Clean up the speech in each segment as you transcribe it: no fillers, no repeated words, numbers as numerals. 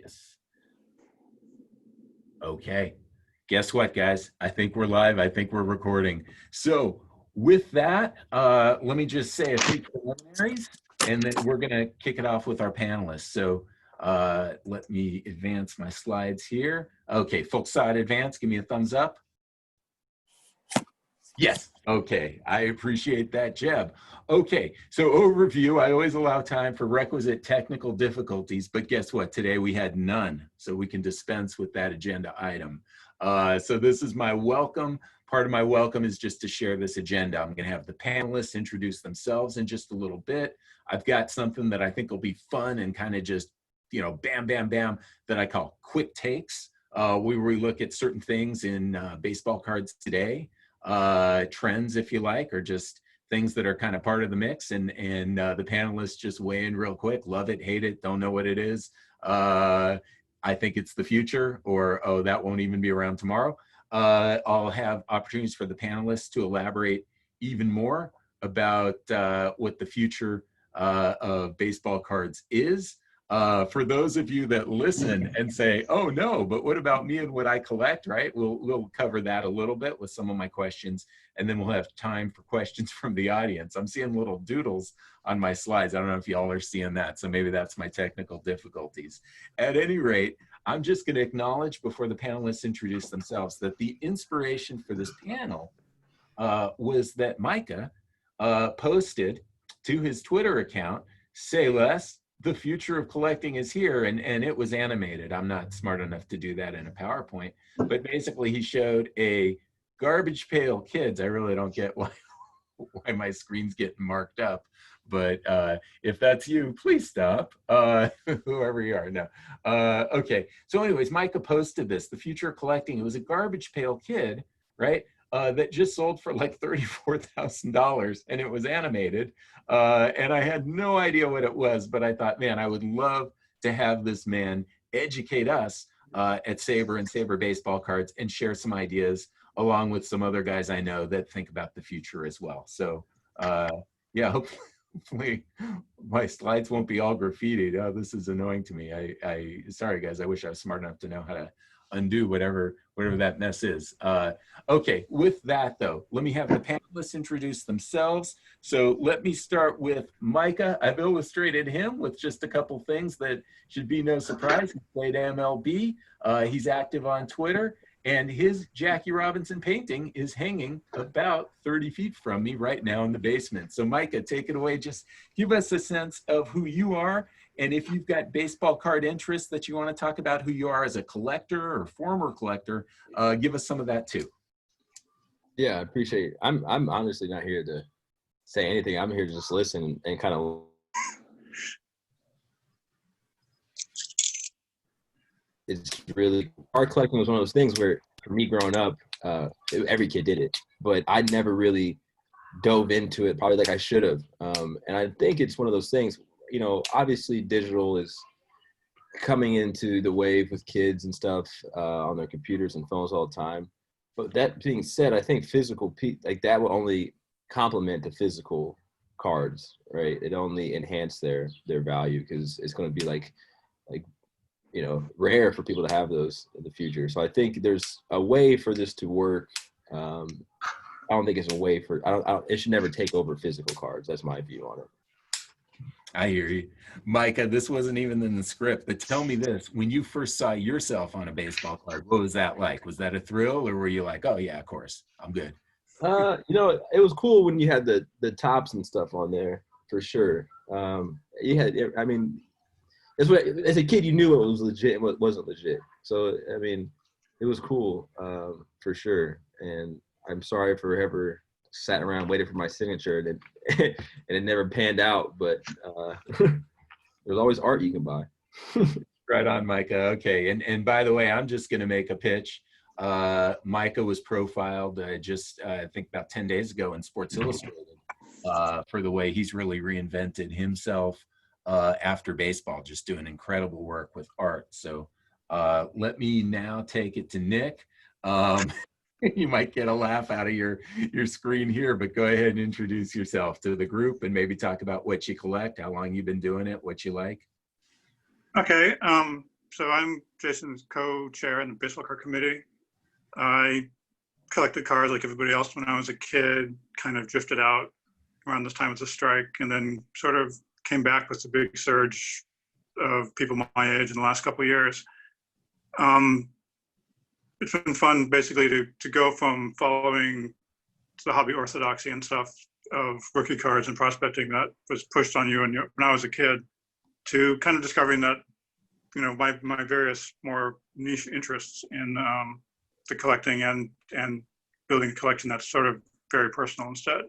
Yes. Okay. Guess what, guys? I think we're live. I think we're recording. So with that, let me just say a few preliminaries, and then we're going to kick it off with our panelists. So let me advance my slides here. Okay, full side advance. Give me a thumbs up. Yes. Okay. I appreciate that, Jeb. Okay. So overview, I always allow time for requisite technical difficulties, but guess what? Today we had none. So we can dispense with that agenda item. So this is my welcome. Part of my welcome is just to share this agenda. I'm going to have the panelists introduce themselves in just a little bit. I've got something that I think will be fun and kind of just, you know, bam, bam, bam, that I call quick takes, where we look at certain things in baseball cards today. Trends, if you like, or just things that are kind of part of the mix, and the panelists just weigh in real quick. Love it, hate it, don't know what it is. I think it's the future, or oh, that won't even be around tomorrow. I'll have opportunities for the panelists to elaborate even more about what the future of baseball cards is. For those of you that listen and say, oh no, but what about me and what I collect, right? We'll cover that a little bit with some of my questions, and then we'll have time for questions from the audience. I'm seeing little doodles on my slides. I don't know if y'all are seeing that, so maybe that's my technical difficulties. At any rate, I'm just gonna acknowledge before the panelists introduce themselves that the inspiration for this panel was that Micah posted to his Twitter account, say less, the future of collecting is here, and it was animated. I'm not smart enough to do that in a PowerPoint, but basically he showed a garbage pail kids. I really don't get why my screen's getting marked up, but if that's you, please stop, whoever you are. No. Okay, so anyways, Micah posted this, the future of collecting. It was a garbage pail kid, right? That just sold for like $34,000, and it was animated. And I had no idea what it was, but I thought, man, I would love to have this man educate us at SABR and SABR baseball cards and share some ideas along with some other guys I know that think about the future as well. So yeah, hopefully my slides won't be all graffitied. Oh, this is annoying to me. Sorry guys, I wish I was smart enough to know how to undo whatever that mess is. Okay, with that though, let me have the panelists introduce themselves. So let me start with Micah. I've illustrated him with just a couple things that should be no surprise. He played MLB, he's active on Twitter, and his Jackie Robinson painting is hanging about 30 feet from me right now in the basement. So Micah, take it away. Just give us a sense of who you are, and if you've got baseball card interests that you want to talk about who you are as a collector or former collector, give us some of that too. Yeah, I appreciate it. I'm honestly not here to say anything. I'm here to just listen and kind of. It's really, art collecting was one of those things where, for me growing up, every kid did it, but I never really dove into it probably like I should have. And I think it's one of those things, you know, obviously digital is coming into the wave with kids and stuff on their computers and phones all the time. But that being said, I think physical, like that will only complement the physical cards, right? It only enhance their value, because it's going to be like, you know, rare for people to have those in the future. So I think there's a way for this to work. I don't think it's a way for, it should never take over physical cards. That's my view on it. I hear you. Micah, this wasn't even in the script, but tell me this, when you first saw yourself on a baseball card, what was that like? Was that a thrill, or were you like, oh yeah, of course, I'm good? You know, it was cool when you had the tops and stuff on there, for sure. You had, I mean, as a kid, you knew what was legit and what wasn't legit. So, I mean, it was cool, for sure. And I'm sorry for ever sat around waiting for my signature and it never panned out, but there's always art you can buy. Right on, Micah. Okay, and by the way, I'm just going to make a pitch. Micah was profiled just I think about 10 days ago in Sports Illustrated for the way he's really reinvented himself after baseball, just doing incredible work with art. So let me now take it to Nick. You might get a laugh out of your screen here, but go ahead and introduce yourself to the group and maybe talk about what you collect, how long you've been doing it, what you like. Okay. So I'm Jason's co-chair in the baseball card committee. I collected cards like everybody else when I was a kid, kind of drifted out around this time with the strike, and then sort of came back with a big surge of people my age in the last couple of years. It's been fun basically to go from following the hobby orthodoxy and stuff of rookie cards and prospecting that was pushed on you when I was a kid, to kind of discovering that, you know, my various more niche interests in the collecting and building a collection that's sort of very personal instead.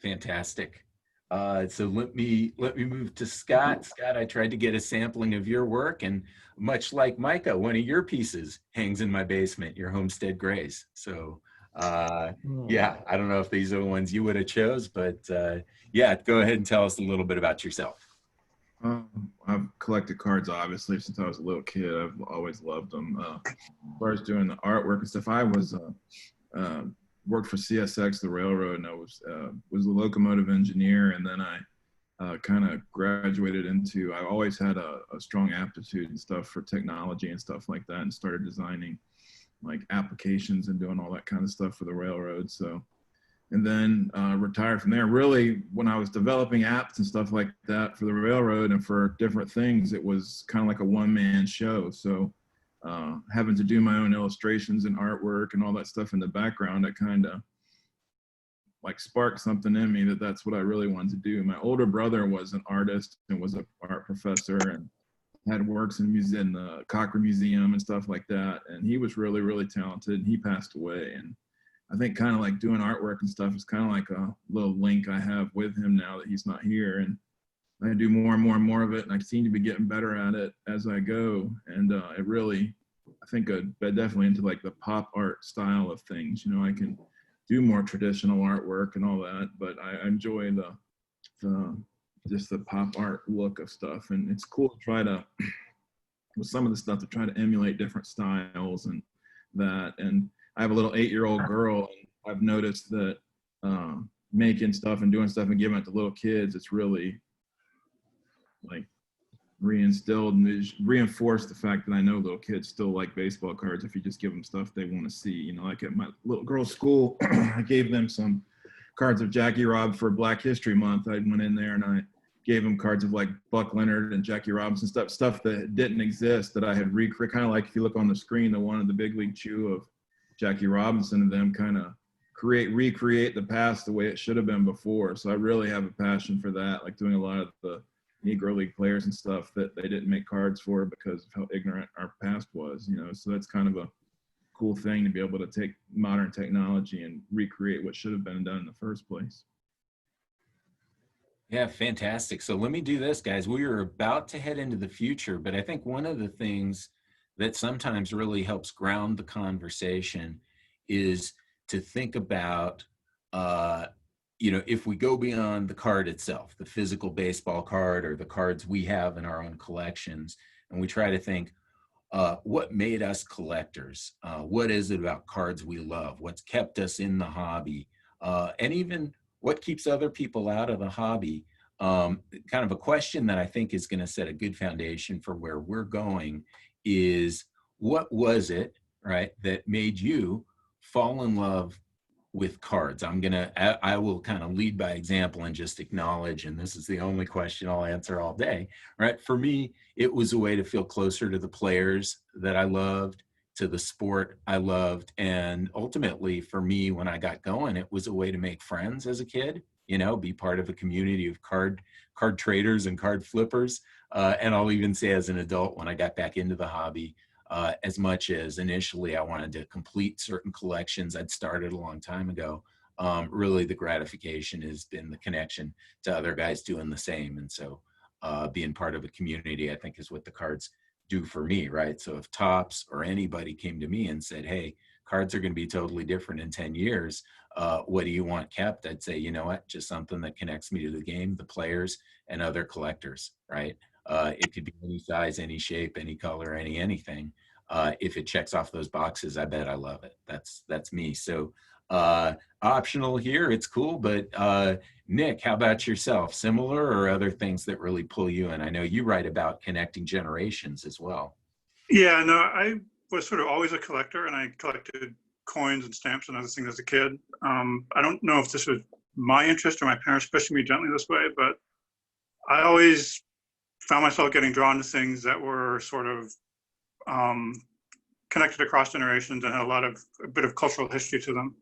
Fantastic. So let me move to Scott. Scott, I tried to get a sampling of your work, and much like Micah, one of your pieces hangs in my basement, your Homestead Grays. So yeah, I don't know if these are the ones you would have chose, but yeah, go ahead and tell us a little bit about yourself. I've collected cards obviously since I was a little kid. I've always loved them. As far as doing the artwork and stuff, I was worked for CSX, the railroad, and I was a locomotive engineer. And then I kind of graduated into. I always had a strong aptitude and stuff for technology and stuff like that, and started designing like applications and doing all that kind of stuff for the railroad. So. And then retired from there. Really, when I was developing apps and stuff like that for the railroad and for different things, it was kind of like a one-man show. So having to do my own illustrations and artwork and all that stuff in the background, it kind of like sparked something in me that's what I really wanted to do. My older brother was an artist and was an art professor and had works in the Cochrane Museum and stuff like that. And he was really, really talented, and he passed away. And I think kind of like doing artwork and stuff is kind of like a little link I have with him now that he's not here. And I do more and more and more of it, and I seem to be getting better at it as I go. And it really, I think I'm definitely into like the pop art style of things. You know, I can do more traditional artwork and all that, but I enjoy just the pop art look of stuff. And it's cool to try to, with some of the stuff, to try to emulate different styles and that. And I have a little 8-year-old girl, and I've noticed that making stuff and doing stuff and giving it to little kids, it's really like reinstilled and reinforced the fact that I know little kids still like baseball cards if you just give them stuff they want to see. You know, like at my little girl's school, I gave them some cards of Jackie Robb for Black History Month. I went in there and I gave them cards of like Buck Leonard and Jackie Robinson stuff that didn't exist, that I had recreated. Kind of like if you look on the screen, the one in the Big League Chew of Jackie Robinson and them, kind of recreate the past the way it should have been before. So I really have a passion for that, like doing a lot of the Negro League players and stuff that they didn't make cards for because of how ignorant our past was, you know. So that's kind of a cool thing to be able to take modern technology and recreate what should have been done in the first place. Yeah, fantastic. So let me do this, guys. We are about to head into the future, but I think one of the things that sometimes really helps ground the conversation is to think about, you know, if we go beyond the card itself, the physical baseball card or the cards we have in our own collections, and we try to think, what made us collectors? What is it about cards we love? What's kept us in the hobby? And even what keeps other people out of the hobby? Kind of a question that I think is going to set a good foundation for where we're going is, what was it, right, that made you fall in love with cards? I will kind of lead by example and just acknowledge, and this is the only question I'll answer all day, right? For me, it was a way to feel closer to the players that I loved, to the sport I loved. And ultimately for me, when I got going, it was a way to make friends as a kid, you know, be part of a community of card traders and card flippers. And I'll even say as an adult, when I got back into the hobby, as much as initially I wanted to complete certain collections I'd started a long time ago, really the gratification has been the connection to other guys doing the same. And so being part of a community, I think, is what the cards do for me, right? So if Topps or anybody came to me and said, hey, cards are going to be totally different in 10 years, what do you want kept? I'd say, you know what, just something that connects me to the game, the players, and other collectors, right? It could be any size, any shape, any color, anything. If it checks off those boxes, I bet I love it. That's me. So Optional here, it's cool, but Nick, how about yourself? Similar or other things that really pull you in? I know you write about connecting generations as well. Yeah, no, I was sort of always a collector, and I collected coins and stamps and other things as a kid. I don't know if this was my interest or my parents pushing me gently this way, but I always found myself getting drawn to things that were sort of connected across generations and had a bit of cultural history to them.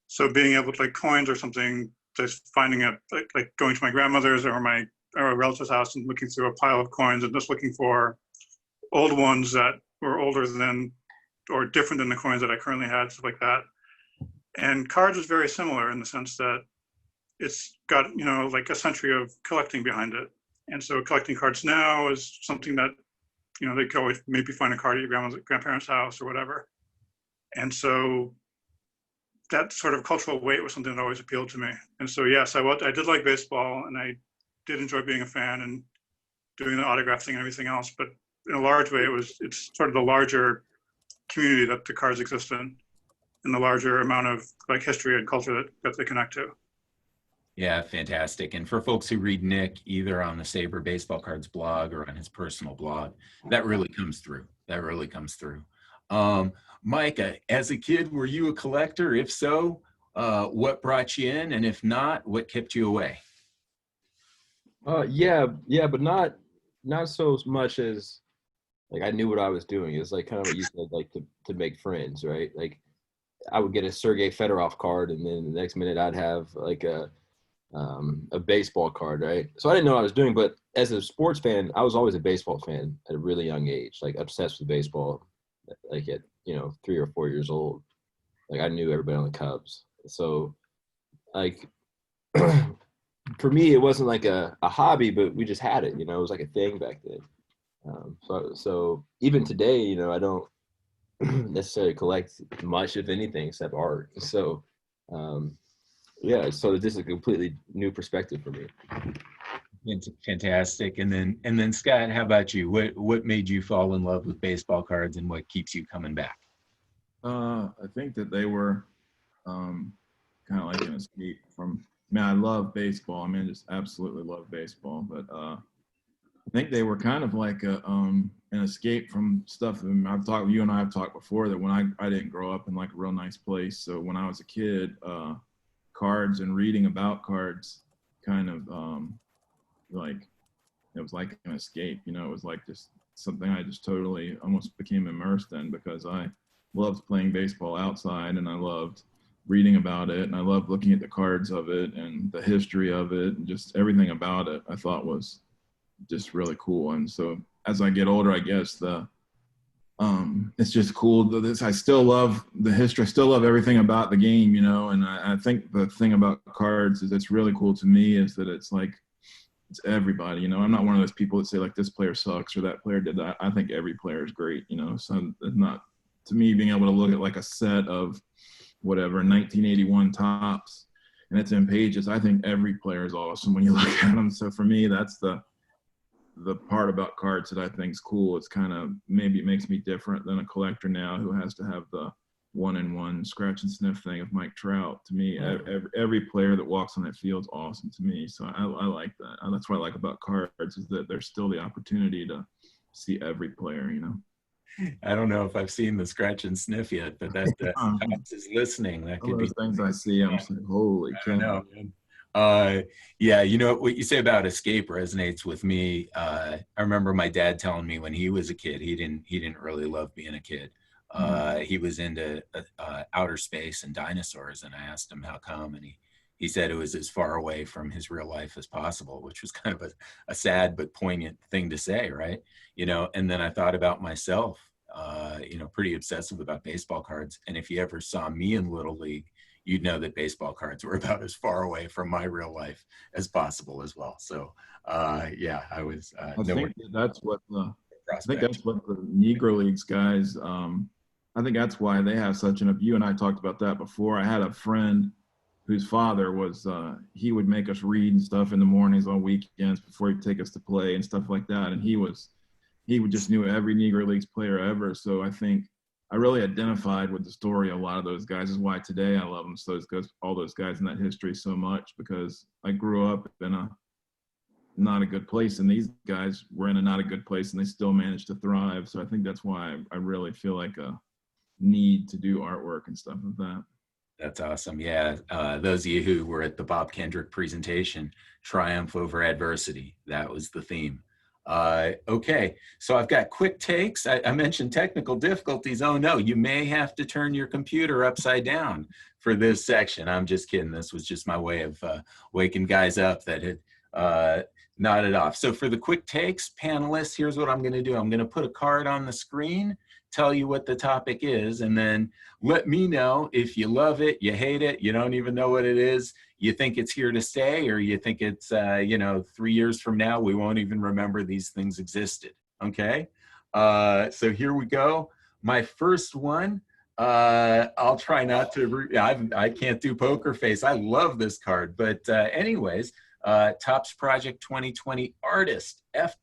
So being able to, like, coins or something, just finding it, like going to my grandmother's or a relative's house and looking through a pile of coins and just looking for old ones that were older than or different than the coins that I currently had, stuff like that. And cards is very similar in the sense that it's got, like a century of collecting behind it. And so collecting cards now is something that, they could always maybe find a card at your grandparents' house or whatever. And so that sort of cultural weight was something that always appealed to me. And so, yes, I did like baseball, and I did enjoy being a fan and doing the autograph thing and everything else. But in a large way, it's sort of the larger community that the cards exist in, and the larger amount of, like, history and culture that they connect to. Yeah, fantastic. And for folks who read Nick either on the SABR Baseball Cards blog or on his personal blog, that really comes through. Micah, as a kid, were you a collector? If so, what brought you in? And if not, what kept you away? Yeah, but not so much as, like, I knew what I was doing. It's like kind of what you said, like to make friends, right? Like, I would get a Sergei Fedorov card, and then the next minute I'd have like a baseball card, right? So I didn't know what I was doing, but as a sports fan, I was always a baseball fan at a really young age, like obsessed with baseball, like at 3 or 4 years old. Like, I knew everybody on the Cubs. So, like, for me, it wasn't like a hobby, but we just had it. It was like a thing back then. So even today, I don't necessarily collect much, if anything, except art. So, yeah, so this is a completely new perspective for me. Fantastic. And then Scott, how about you? What made you fall in love with baseball cards, and what keeps you coming back? I think that they were kind of like an escape from. I love baseball. I just absolutely love baseball. But I think they were kind of like an escape from stuff. You and I have talked before that when I didn't grow up in like a real nice place. So when I was a kid, cards and reading about cards kind of like, it was like an escape. It was like just something I just totally almost became immersed in, because I loved playing baseball outside, and I loved reading about it, and I loved looking at the cards of it and the history of it, and just everything about it I thought was just really cool. And so as I get older, I guess it's just cool. I still love the history. I still love everything about the game, and I think the thing about cards is it's really cool to me is that it's like, it's everybody. I'm not one of those people that say like this player sucks or that player did that. I think every player is great, so it's not, to me, being able to look at like a set of whatever 1981 tops and it's in pages, I think every player is awesome when you look at them. So for me, that's the part about cards that I think is cool. It's kind of, maybe it makes me different than a collector now who has to have the 1-and-1 scratch and sniff thing of Mike Trout. To me, every player that walks on that field is awesome to me. So I like that. And that's what I like about cards, is that there's still the opportunity to see every player, I don't know if I've seen the scratch and sniff yet, but that Hodges is listening. That could be things I see. I'm saying, holy cow. Yeah, what you say about escape resonates with me. I remember my dad telling me when he was a kid, he didn't really love being a kid. He was into outer space and dinosaurs, and I asked him how come, and he said it was as far away from his real life as possible, which was kind of a sad but poignant thing to say, right? And then I thought about myself, pretty obsessive about baseball cards. And if you ever saw me in Little League, you'd know that baseball cards were about as far away from my real life as possible as well. So, yeah, I was. I think that's what the Negro Leagues guys. I think that's why they have such an. You and I talked about that before. I had a friend whose father was. He would make us read and stuff in the mornings on weekends before he'd take us to play and stuff like that. And he just knew every Negro Leagues player ever. So I think I really identified with the story of a lot of those guys. Is why today I love them. So all those guys in that history so much, because I grew up in a not a good place, and these guys were in a not a good place, and they still managed to thrive. So I think that's why I really feel like a need to do artwork and stuff like that. That's awesome. Yeah. Those of you who were at the Bob Kendrick presentation, Triumph Over Adversity, that was the theme. Okay, so I've got quick takes. I mentioned technical difficulties. Oh no, you may have to turn your computer upside down for this section. I'm just kidding. This was just my way of waking guys up that had nodded off. So for the quick takes, panelists, here's what I'm gonna do. I'm gonna put a card on the screen, tell you what the topic is, and then let me know if you love it, you hate it, you don't even know what it is, you think it's here to stay, or you think it's, 3 years from now, we won't even remember these things existed, okay? So here we go. My first one, I'll try not to, I can't do poker face. I love this card, but anyways, Topps Project 2020 artist, F.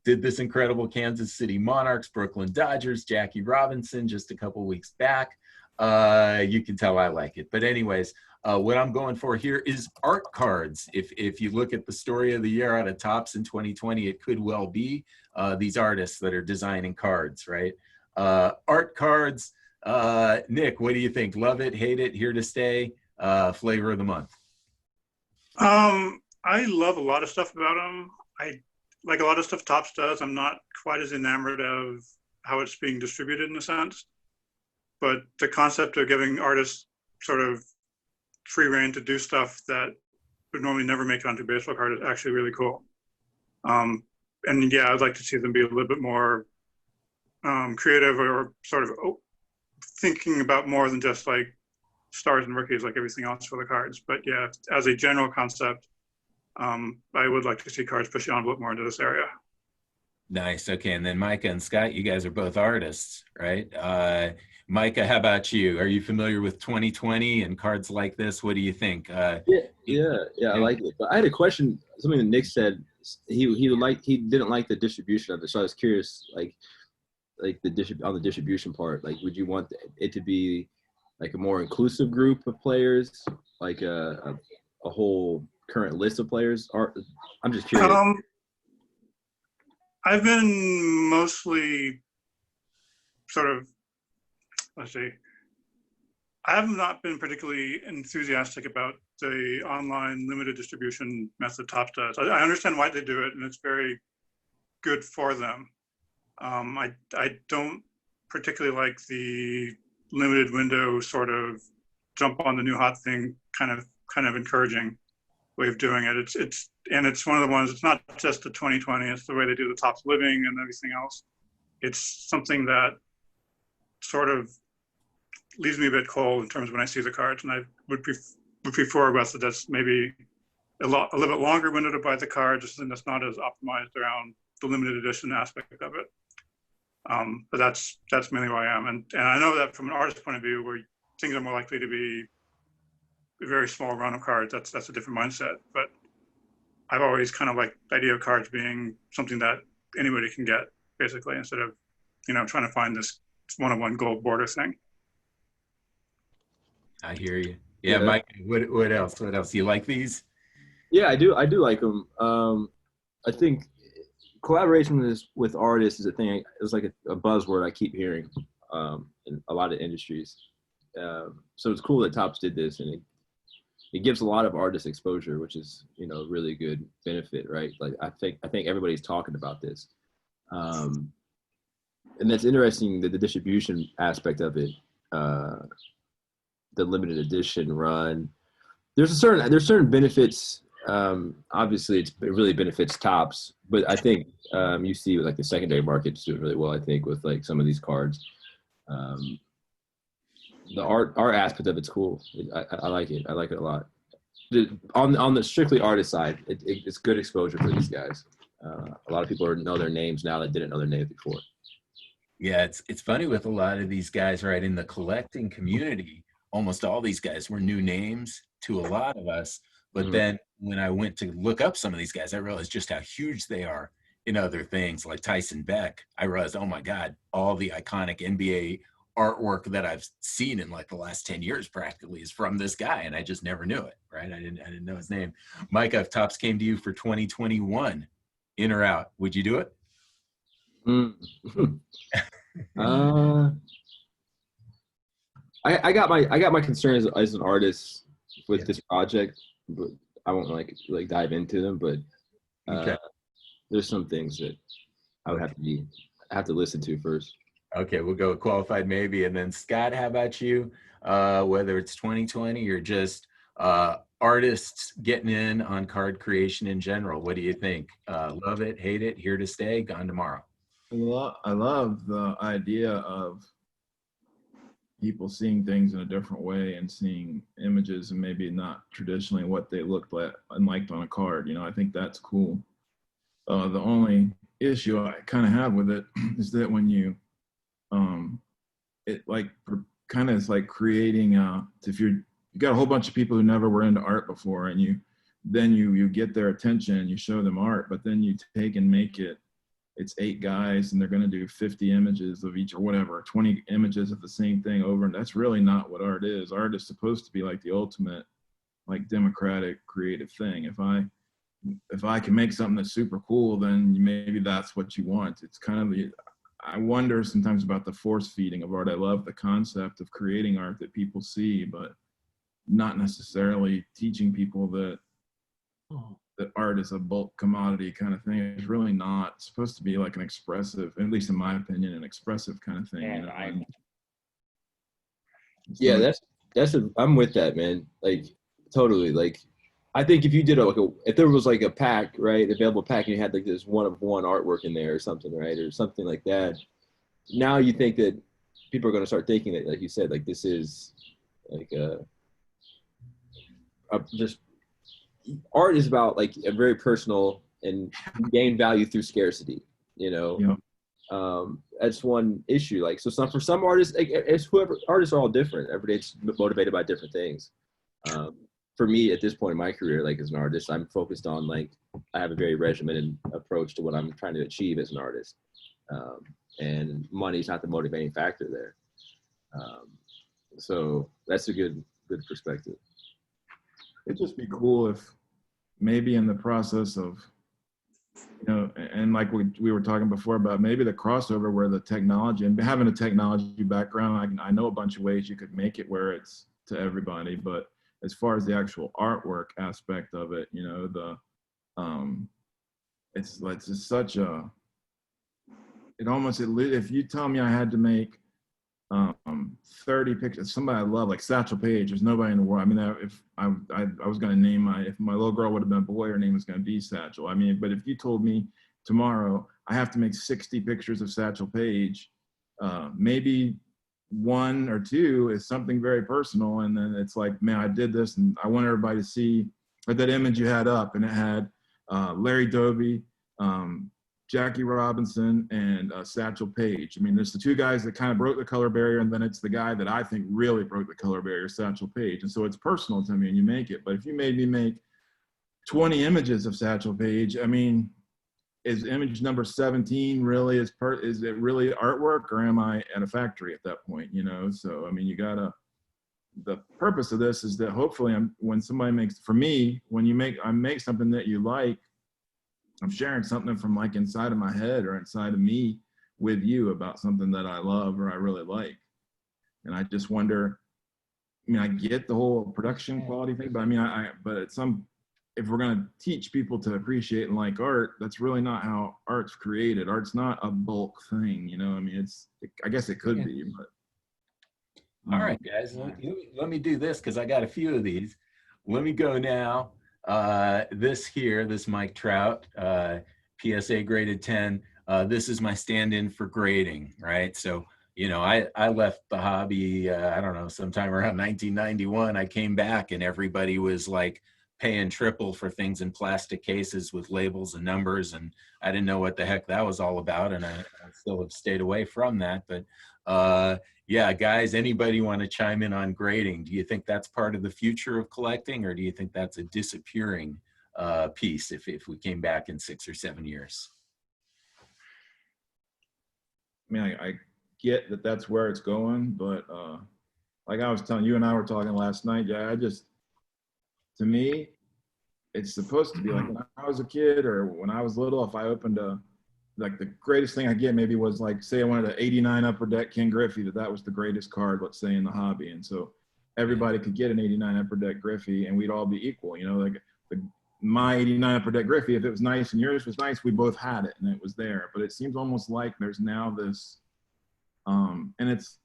did this incredible Kansas City Monarchs, Brooklyn Dodgers, Jackie Robinson just a couple weeks back. You can tell I like it. But anyways, what I'm going for here is art cards. If you look at the story of the year out of Topps in 2020, it could well be these artists that are designing cards, right? Art cards. Nick, what do you think? Love it, hate it, here to stay? Flavor of the month. I love a lot of stuff about them. I like a lot of stuff Topps does. I'm not quite as enamored of how it's being distributed in a sense, but the concept of giving artists sort of free reign to do stuff that would normally never make it onto a baseball card is actually really cool. And yeah, I'd like to see them be a little bit more creative, or sort of thinking about more than just like stars and rookies like everything else for the cards. But yeah, as a general concept, I would like to see cards pushing on a bit more into this area. Nice. Okay. And then Micah and Scott, you guys are both artists, right? Micah, how about you? Are you familiar with 2020 and cards like this? What do you think? Yeah, I like it. But I had a question. Something that Nick said. He didn't like the distribution of it. So I was curious, like on the distribution part. Like, would you want it to be like a more inclusive group of players, like a whole current list of players? I'm just curious. I've been mostly sort of, let's see, I have not been particularly enthusiastic about the online limited distribution method Topps does. I understand why they do it, and it's very good for them. I don't particularly like the limited window sort of jump on the new hot thing kind of encouraging way of doing it. It's one of the ones, it's not just the 2020, it's the way they do the Topps Living and everything else. It's something that sort of leaves me a bit cold in terms of when I see the cards, and I would prefer a method that's maybe a little bit longer window to buy the cards, and that's not as optimized around the limited edition aspect of it. But that's mainly where I am. And I know that from an artist point of view, where things are more likely to be a very small run of cards, that's a different mindset. But I've always kind of liked the idea of cards being something that anybody can get, basically, instead of, trying to find this one-on-one gold border thing. I hear you. Yeah, Mike, what else? What else? You like these? Yeah, I do like them. I think collaboration with artists is a thing. It's like a buzzword I keep hearing in a lot of industries. So it's cool that Topps did this, and it gives a lot of artists exposure, which is really good benefit, right? Like I think everybody's talking about this, and that's interesting that the distribution aspect of it, the limited edition run. There's certain benefits. Obviously, it really benefits Topps, but I think you see like the secondary market's doing really well. I think with like some of these cards, the art aspect of it's cool. I like it. I like it a lot. On the strictly artist side, it's good exposure for these guys. A lot of people know their names now that didn't know their names before. Yeah, it's funny with a lot of these guys, right? In the collecting community, almost all these guys were new names to a lot of us. But then when I went to look up some of these guys, I realized just how huge they are in other things, like Tyson Beck. I realized, oh my God, all the iconic NBA artwork that I've seen in like the last 10 years practically is from this guy, and I just never knew it, right? I didn't know his name. Micah, if Topps came to you for 2021, in or out, would you do it? I got my concerns as an artist with this project, but I won't like dive into them. But Okay. there's some things that I would have to listen to first. Okay, we'll go with qualified maybe, and then Scott, how about you? Whether it's 2020 or just artists getting in on card creation in general, what do you think? Love it, hate it, here to stay, gone tomorrow? I love the idea of people seeing things in a different way and seeing images and maybe not traditionally what they looked like and liked on a card. You know, I think that's cool. The only issue I kind of have with it is that when you it like kind of is like creating if you got a whole bunch of people who never were into art before, and you get their attention and you show them art, but then you take and make it's 8 guys and they're going to do 50 images of each or whatever, 20 images of the same thing over, and that's really not what art is. Art is supposed to be like the ultimate like democratic creative thing. If I can make something that's super cool, then maybe that's what you want. It's kind of I wonder sometimes about the force feeding of art. I love the concept of creating art that people see, but not necessarily teaching people that art is a bulk commodity kind of thing. It's really not. It's supposed to be like an expressive, at least in my opinion, an expressive kind of thing. You know? Yeah, I'm with that, man. Like totally. Like I think if you did if there was like a pack, right, available pack, and you had like this one of one artwork in there or something, right, or something like that. Now you think that people are going to start thinking that, like you said, like this is like just art is about like a very personal and gain value through scarcity. You know, Yeah. That's one issue. Like so, for some artists, like artists are all different. Everybody's motivated by different things. For me at this point in my career, like as an artist, I'm focused on like I have a very regimented approach to what I'm trying to achieve as an artist, and money's not the motivating factor there. So that's a good perspective. It'd just be cool if maybe in the process of, you know, and like we were talking before about maybe the crossover where the technology and having a technology background, I know a bunch of ways you could make it where it's to everybody, but as far as the actual artwork aspect of it, you know, it's just such a, if you tell me I had to make 30 pictures, somebody I love, like Satchel Paige, there's nobody in the world. I mean, if I was going to name if my little girl would have been a boy, her name was going to be Satchel. I mean, but if you told me tomorrow I have to make 60 pictures of Satchel Paige, maybe 1 or 2 is something very personal, and then it's like, man, I did this, and I want everybody to see like that image you had up, and it had Larry Doby, Jackie Robinson, and Satchel Paige. I mean, there's the 2 guys that kind of broke the color barrier, and then it's the guy that I think really broke the color barrier, Satchel Paige. And so it's personal to me, and you make it. But if you made me make 20 images of Satchel Paige, I mean, is image number 17 really is it really artwork, or am I at a factory at that point? You know, so I mean, the purpose of this is that hopefully when somebody makes, for me, when I make something that you like, I'm sharing something from like inside of my head or inside of me with you about something that I love or I really like. And I just wonder, I mean, I get the whole production quality thing, but I mean, but if we're going to teach people to appreciate and like art, that's really not how art's created. Art's not a bulk thing, you know? I mean, I guess it could be, but. All right, guys, let me do this because I got a few of these. Let me go now. This Mike Trout, PSA graded 10. This is my stand-in for grading, right? So, you know, I left the hobby, I don't know, sometime around 1991. I came back and everybody was like paying triple for things in plastic cases with labels and numbers, and I didn't know what the heck that was all about, and I still have stayed away from that. But yeah, guys, anybody want to chime in on grading? Do you think that's part of the future of collecting, or do you think that's a disappearing piece if we came back in 6 or 7 years? I mean, I get that that's where it's going, but like I was telling you and I were talking last night, yeah, to me, it's supposed to be like when I was a kid or when I was little, if I opened like the greatest thing I get maybe was like, say I wanted an 89 Upper Deck Ken Griffey, that was the greatest card, let's say, in the hobby. And so everybody could get an 89 Upper Deck Griffey and we'd all be equal, you know, like my 89 Upper Deck Griffey, if it was nice and yours was nice, we both had it and it was there. But it seems almost like there's now this, and it's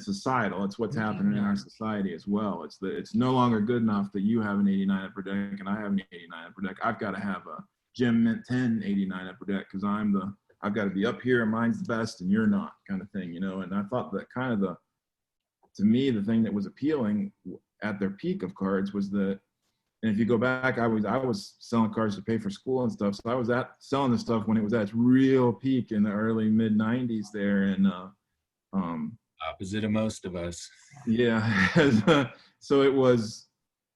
societal. It's what's happening in our society as well. It's no longer good enough that you have an 89 Upper Deck and I have an 89 Upper Deck. I've got to have a Jim Mint 10 89 Upper Deck because I've got to be up here and mine's the best and you're not, kind of thing, you know. And I thought that kind of to me, the thing that was appealing at their peak of cards was that, and if you go back, I was selling cards to pay for school and stuff. So I was selling the stuff when it was at its real peak in the early mid 90s there. And opposite of most of us. Yeah. So it was,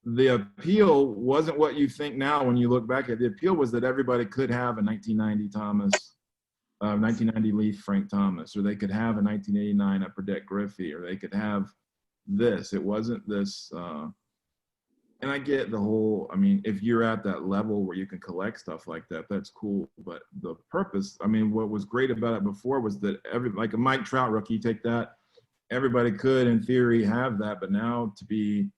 the appeal wasn't what you think now when you look back at it. The appeal was that everybody could have a 1990 Leaf Frank Thomas, or they could have a 1989 Upper Deck Griffey, or they could have this. It wasn't this, and I get the whole, I mean, if you're at that level where you can collect stuff like that, that's cool. But the purpose, I mean, what was great about it before was that like a Mike Trout rookie, take that, everybody could in theory have that, but now to be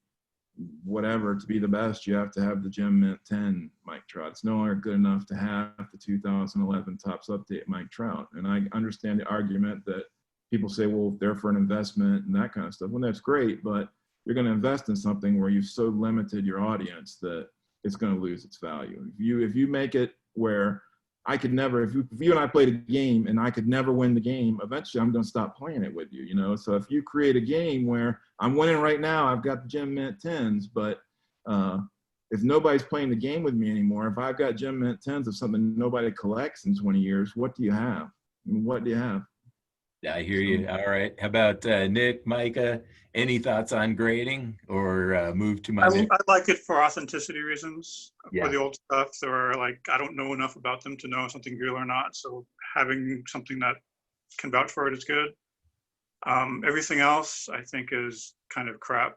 whatever, to be the best, you have to have the Jim Mint 10 Mike Trout. It's no longer good enough to have the 2011 Topps Update Mike Trout. And I understand the argument that people say, well, they're for an investment and that kind of stuff. Well, that's great, but you're going to invest in something where you've so limited your audience that it's going to lose its value. If you make it where I could never, if you and I played a game and I could never win the game, eventually I'm going to stop playing it with you, you know? So if you create a game where I'm winning right now, I've got the Jim Mint 10s, but if nobody's playing the game with me anymore, if I've got Jim Mint 10s of something nobody collects in 20 years, what do you have? I mean, what do you have? Yeah, I hear you. All right. How about Nick, Micah? Any thoughts on grading or move to my I like it for authenticity reasons. Yeah. For the old stuff, there are like, I don't know enough about them to know if something's real or not. So having something that can vouch for it is good. Everything else I think is kind of crap.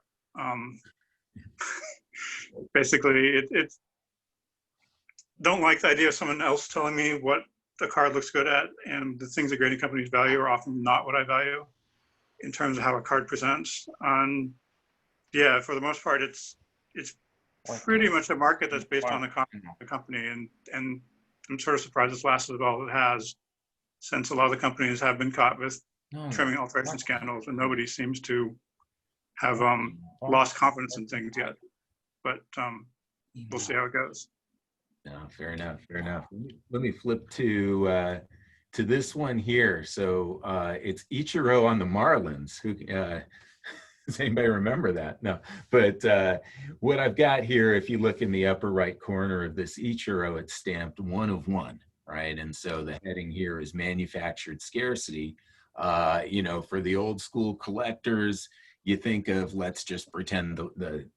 Basically, it's don't like the idea of someone else telling me what the card looks good at, and the things that grading companies value are often not what I value in terms of how a card presents. Yeah, for the most part, it's pretty much a market that's based on the company, and I'm sort of surprised it's lasted as well as it has, since a lot of the companies have been caught with trimming alteration scandals, and nobody seems to have lost confidence in things yet. But we'll see how it goes. No, fair enough. Fair enough. Let me flip to this one here. So it's Ichiro on the Marlins. Who does anybody remember that? No, but what I've got here, if you look in the upper right corner of this Ichiro, it's stamped 1 of 1, right? And so the heading here is manufactured scarcity. You know, for the old school collectors, you think of, let's just pretend the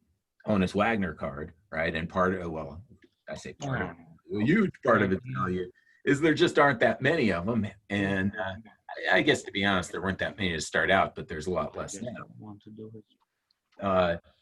Honus Wagner card, right? And part of, well, I say part of it, a huge part of its value is there just aren't that many of them. And I guess, to be honest, there weren't that many to start out, but there's a lot less now.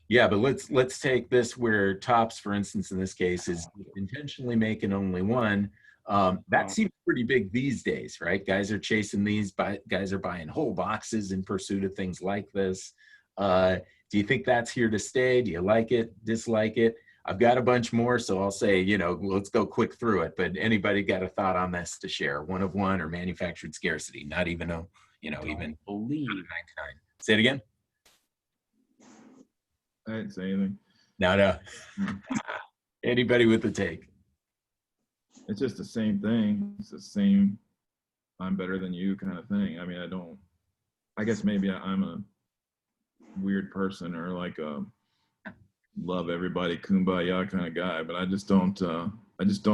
Yeah, but let's take this where Topps, for instance, in this case, is intentionally making only one. That seems pretty big these days, right? Guys are chasing these, guys are buying whole boxes in pursuit of things like this. Do you think that's here to stay? Do you like it, dislike it? I've got a bunch more, so I'll say, you know, let's go quick through it. But anybody got a thought on this to share? 1 of 1 or manufactured scarcity? Not even a, you know, even 99. Say it again. I didn't say anything. No. Anybody with the take? It's just the same thing. It's the same, I'm better than you kind of thing. I mean, I guess maybe I'm a weird person, or like a love everybody kumbaya kind of guy, but I just don't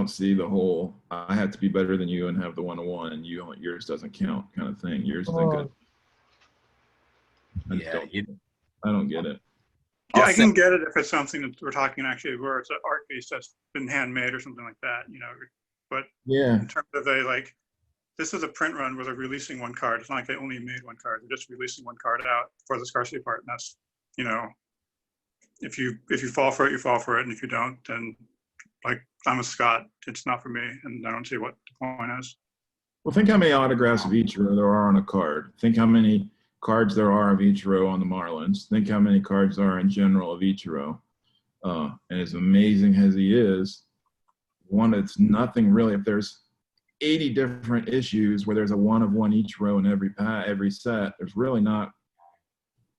see the whole I have to be better than you and have the 1 of 1 and yours doesn't count kind of thing. Yours isn't good. I don't get it. Yeah, I can get it if it's something that we're talking actually where it's an art piece that's been handmade or something like that, you know. But yeah, in terms of a like this is a print run where they're releasing one card. It's not like they only made one card. They're just releasing one card out for the scarcity part. And that's, you know, if you fall for it, you fall for it. And if you don't, then like I'm a Scott, it's not for me. And I don't see what the point is. Well, think how many autographs of Ichiro there are on a card. Think how many cards there are of Ichiro on the Marlins. Think how many cards there are in general of Ichiro. And as amazing as he is, one, it's nothing really. If there's 80 different issues where there's a one-of-one Ichiro in every set, there's really not.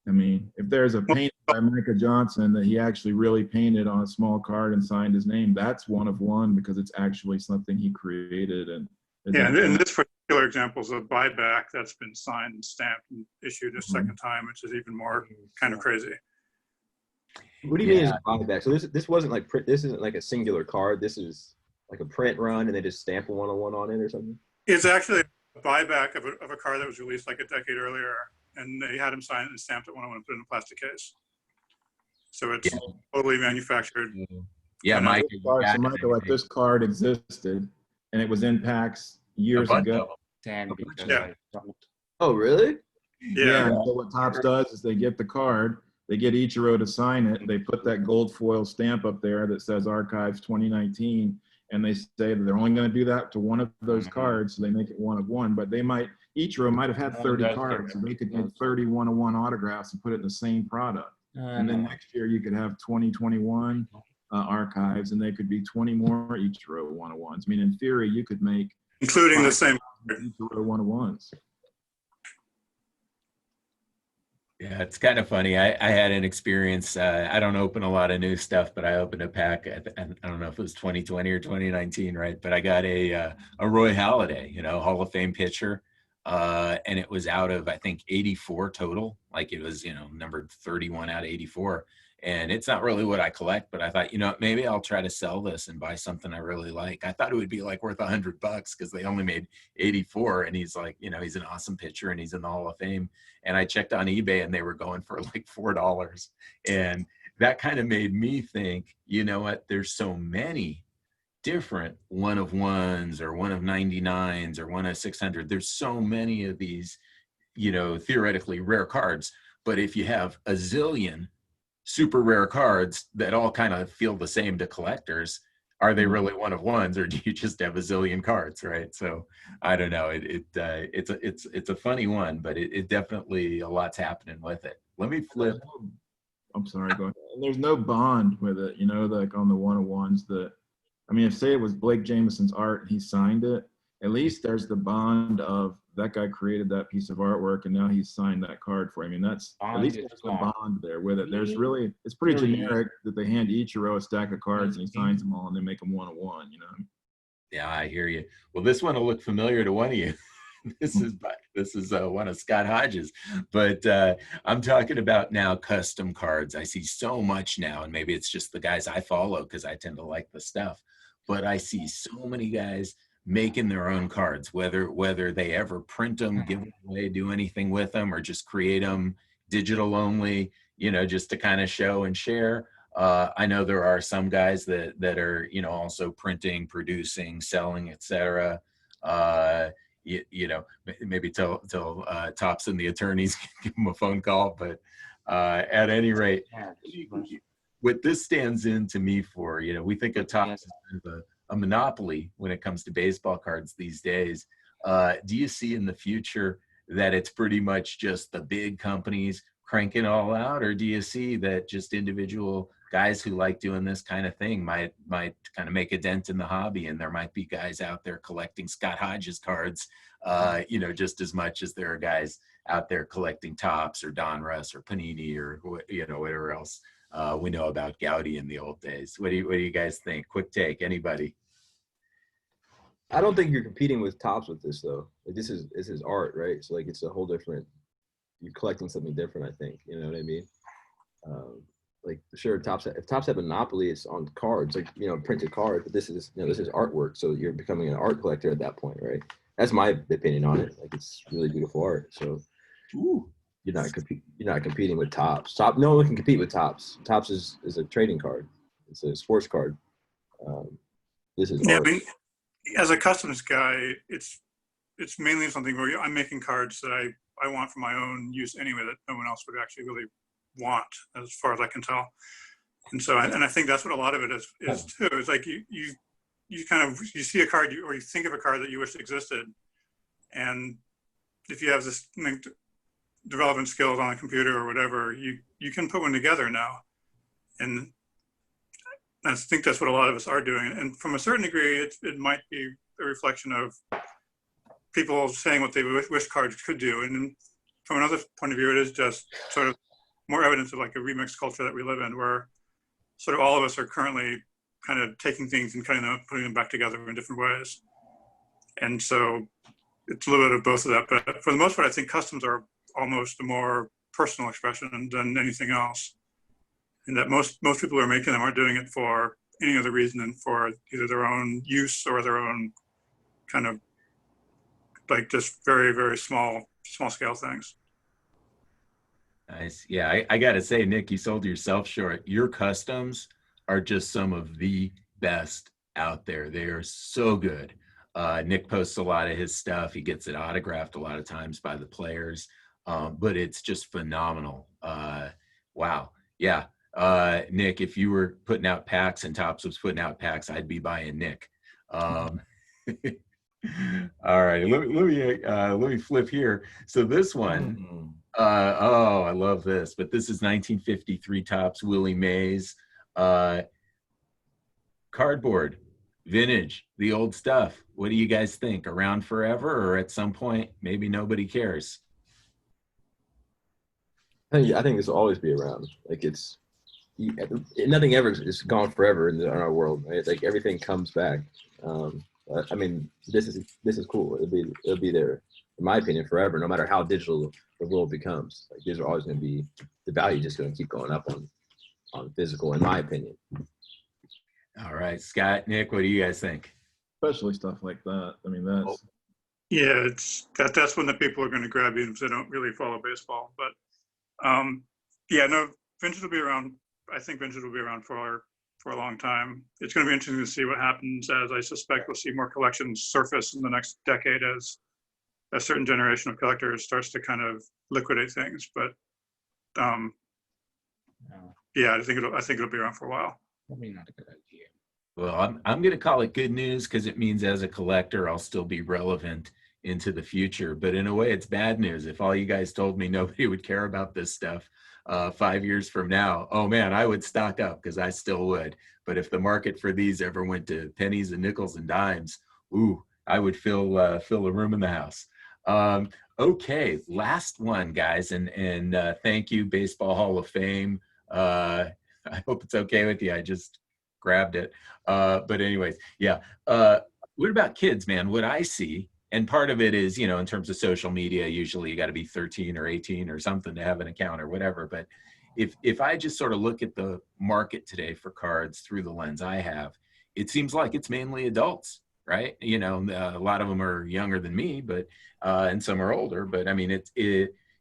I mean, if there's a paint by Micah Johnson that he actually really painted on a small card and signed his name, that's one of one because it's actually something he created. And yeah, and this particular example is a buyback that's been signed and stamped and issued a second time, which is even more kind of crazy. What do you mean is buyback? So this wasn't like print. This isn't like a singular card. This is like a print run, and they just stamp a one-on-one on it or something. It's actually a buyback of a card that was released like a decade earlier, and they had him sign it and stamped it one-on-one and put it in a plastic case. So it's totally manufactured. Yeah, Mike. So Micah, like this card existed, and it was in packs years ago. Yeah. Oh, really? Yeah. So what Topps does is they get the card, they get Ichiro to sign it, they put that gold foil stamp up there that says Archives 2019, and they say that they're only going to do that to one of those cards, so they make it one of one. But Ichiro might have had 30 cards, so they could get 30 one-of-one autographs and put it in the same product. And then next year you could have 2021 Archives, and they could be 20 more Ichiro one-of-ones. I mean, in theory, you could make Including the same. Ichiro one-of-ones. Yeah, it's kind of funny. I had an experience. I don't open a lot of new stuff, but I opened a pack. I don't know if it was 2020 or 2019, right? But I got a Roy Halladay, you know, Hall of Fame pitcher, and it was out of I think 84 total. Like it was, you know, numbered 31 out of 84. And it's not really what I collect, but I thought, you know, maybe I'll try to sell this and buy something I really like. I thought it would be like worth $100 because they only made 84. And he's like, you know, he's an awesome pitcher and he's in the Hall of Fame. And I checked on eBay and they were going for like $4. And that kind of made me think, you know what, there's so many different one of ones or one of 99s or one of 600. There's so many of these, you know, theoretically rare cards. But if you have a zillion super rare cards that all kind of feel the same to collectors, are they really one of ones, or do you just have a zillion cards, right? So I don't know. It's a funny one, but it definitely a lot's happening with it. Let me flip. I'm sorry, go ahead. And there's no bond with it, you know, like on the one-of-ones that, I mean, if say it was Blake Jameson's art and he signed it, at least there's the bond of that guy created that piece of artwork and now he's signed that card for him. I mean, that's at least there's a bond there with it. There's really, it's pretty generic that they hand Ichiro a stack of cards and he signs them all and they make them one-of-one, you know? Yeah, I hear you. Well, this one will look familiar to one of you. This is one of Scott Hodges, but I'm talking about now custom cards. I see so much now, and maybe it's just the guys I follow because I tend to like the stuff, but I see so many guys making their own cards, whether they ever print them, give them away, do anything with them, or just create them digital only, you know, just to kind of show and share. I know there are some guys that are, you know, also printing, producing, selling, etc. You know, maybe tell Thompson, the attorneys, give them a phone call. But at any rate, what this stands in to me for, you know, we think of Thompson as a monopoly when it comes to baseball cards these days. Do you see in the future that it's pretty much just the big companies cranking all out, or do you see that just individual guys who like doing this kind of thing might kind of make a dent in the hobby, and there might be guys out there collecting Scott Hodges cards, you know, just as much as there are guys out there collecting Topps or Donruss or Panini or, you know, whatever else we know about Gaudy in the old days. What do you guys think? Quick take, anybody? I don't think you're competing with Topps with this though. Like this is art, right? So like it's a whole different. You're collecting something different, I think. You know what I mean? Like sure, if Topps have a monopoly, it's on cards, like, you know, printed cards. But this is, you know, this is artwork, so you're becoming an art collector at that point, right? That's my opinion on it. Like it's really beautiful art. So you're not competing with Topps. No one can compete with Topps. Topps is a trading card. It's a sports card. This is art. I mean, as a customs guy, it's it's mainly something where I'm making cards that I want for my own use anyway, that no one else would actually really want, as far as I can tell. And so, and I think that's what a lot of it is too. It's like you kind of, you see a card or you think of a card that you wish existed. And if you have this the relevant skills on a computer or whatever, you can put one together now. And I think that's what a lot of us are doing. And from a certain degree, it might be a reflection of people saying what they wish cards could do. And from another point of view, it is just sort of more evidence of like a remix culture that we live in, where sort of all of us are currently kind of taking things and kind of putting them back together in different ways. And so it's a little bit of both of that. But for the most part, I think customs are almost a more personal expression than anything else. And that most people who are making them aren't doing it for any other reason than for either their own use or their own kind of like just very, very small scale things. Nice. Yeah, I got to say, Nick, you sold yourself short. Your customs are just some of the best out there. They are so good. Nick posts a lot of his stuff. He gets it autographed a lot of times by the players, but it's just phenomenal. Wow. Yeah. Nick, if you were putting out packs and Topps was putting out packs, I'd be buying Nick. All right, let me flip here. So this one, oh, I love this, but this is 1953 Topps Willie Mays, cardboard, vintage, the old stuff. What do you guys think? Around forever, or at some point maybe nobody cares? I think this will always be around. Like nothing ever is gone forever in our world, right? Like everything comes back. I mean, this is cool. It'll be there, in my opinion, forever, no matter how digital the world becomes. Like these are always going to be, the value just going to keep going up on physical, in my opinion. All right, Scott, Nick, what do you guys think? Especially stuff like that. I mean, that's Yeah, that's when the people are going to grab you if they don't really follow baseball. But yeah, no, vintage will be around. I think vintage will be around for a long time. It's going to be interesting to see what happens, as I suspect we'll see more collections surface in the next decade as a certain generation of collectors starts to kind of liquidate things. But yeah, I think it'll be around for a while. Probably not a good idea. Well, I'm going to call it good news because it means as a collector, I'll still be relevant into the future. But in a way, it's bad news. If all you guys told me nobody would care about this stuff 5 years from now, oh man, I would stock up because I still would. But if the market for these ever went to pennies and nickels and dimes, ooh, I would fill a room in the house. Okay, last one, guys, and thank you, Baseball Hall of Fame. I hope it's okay with you. I just grabbed it. But anyways, yeah. What about kids, man? What I see, and part of it is, you know, in terms of social media, usually you got to be 13 or 18 or something to have an account or whatever. But if I just sort of look at the market today for cards through the lens I have, it seems like it's mainly adults, right? You know, a lot of them are younger than me, but and some are older. But I mean,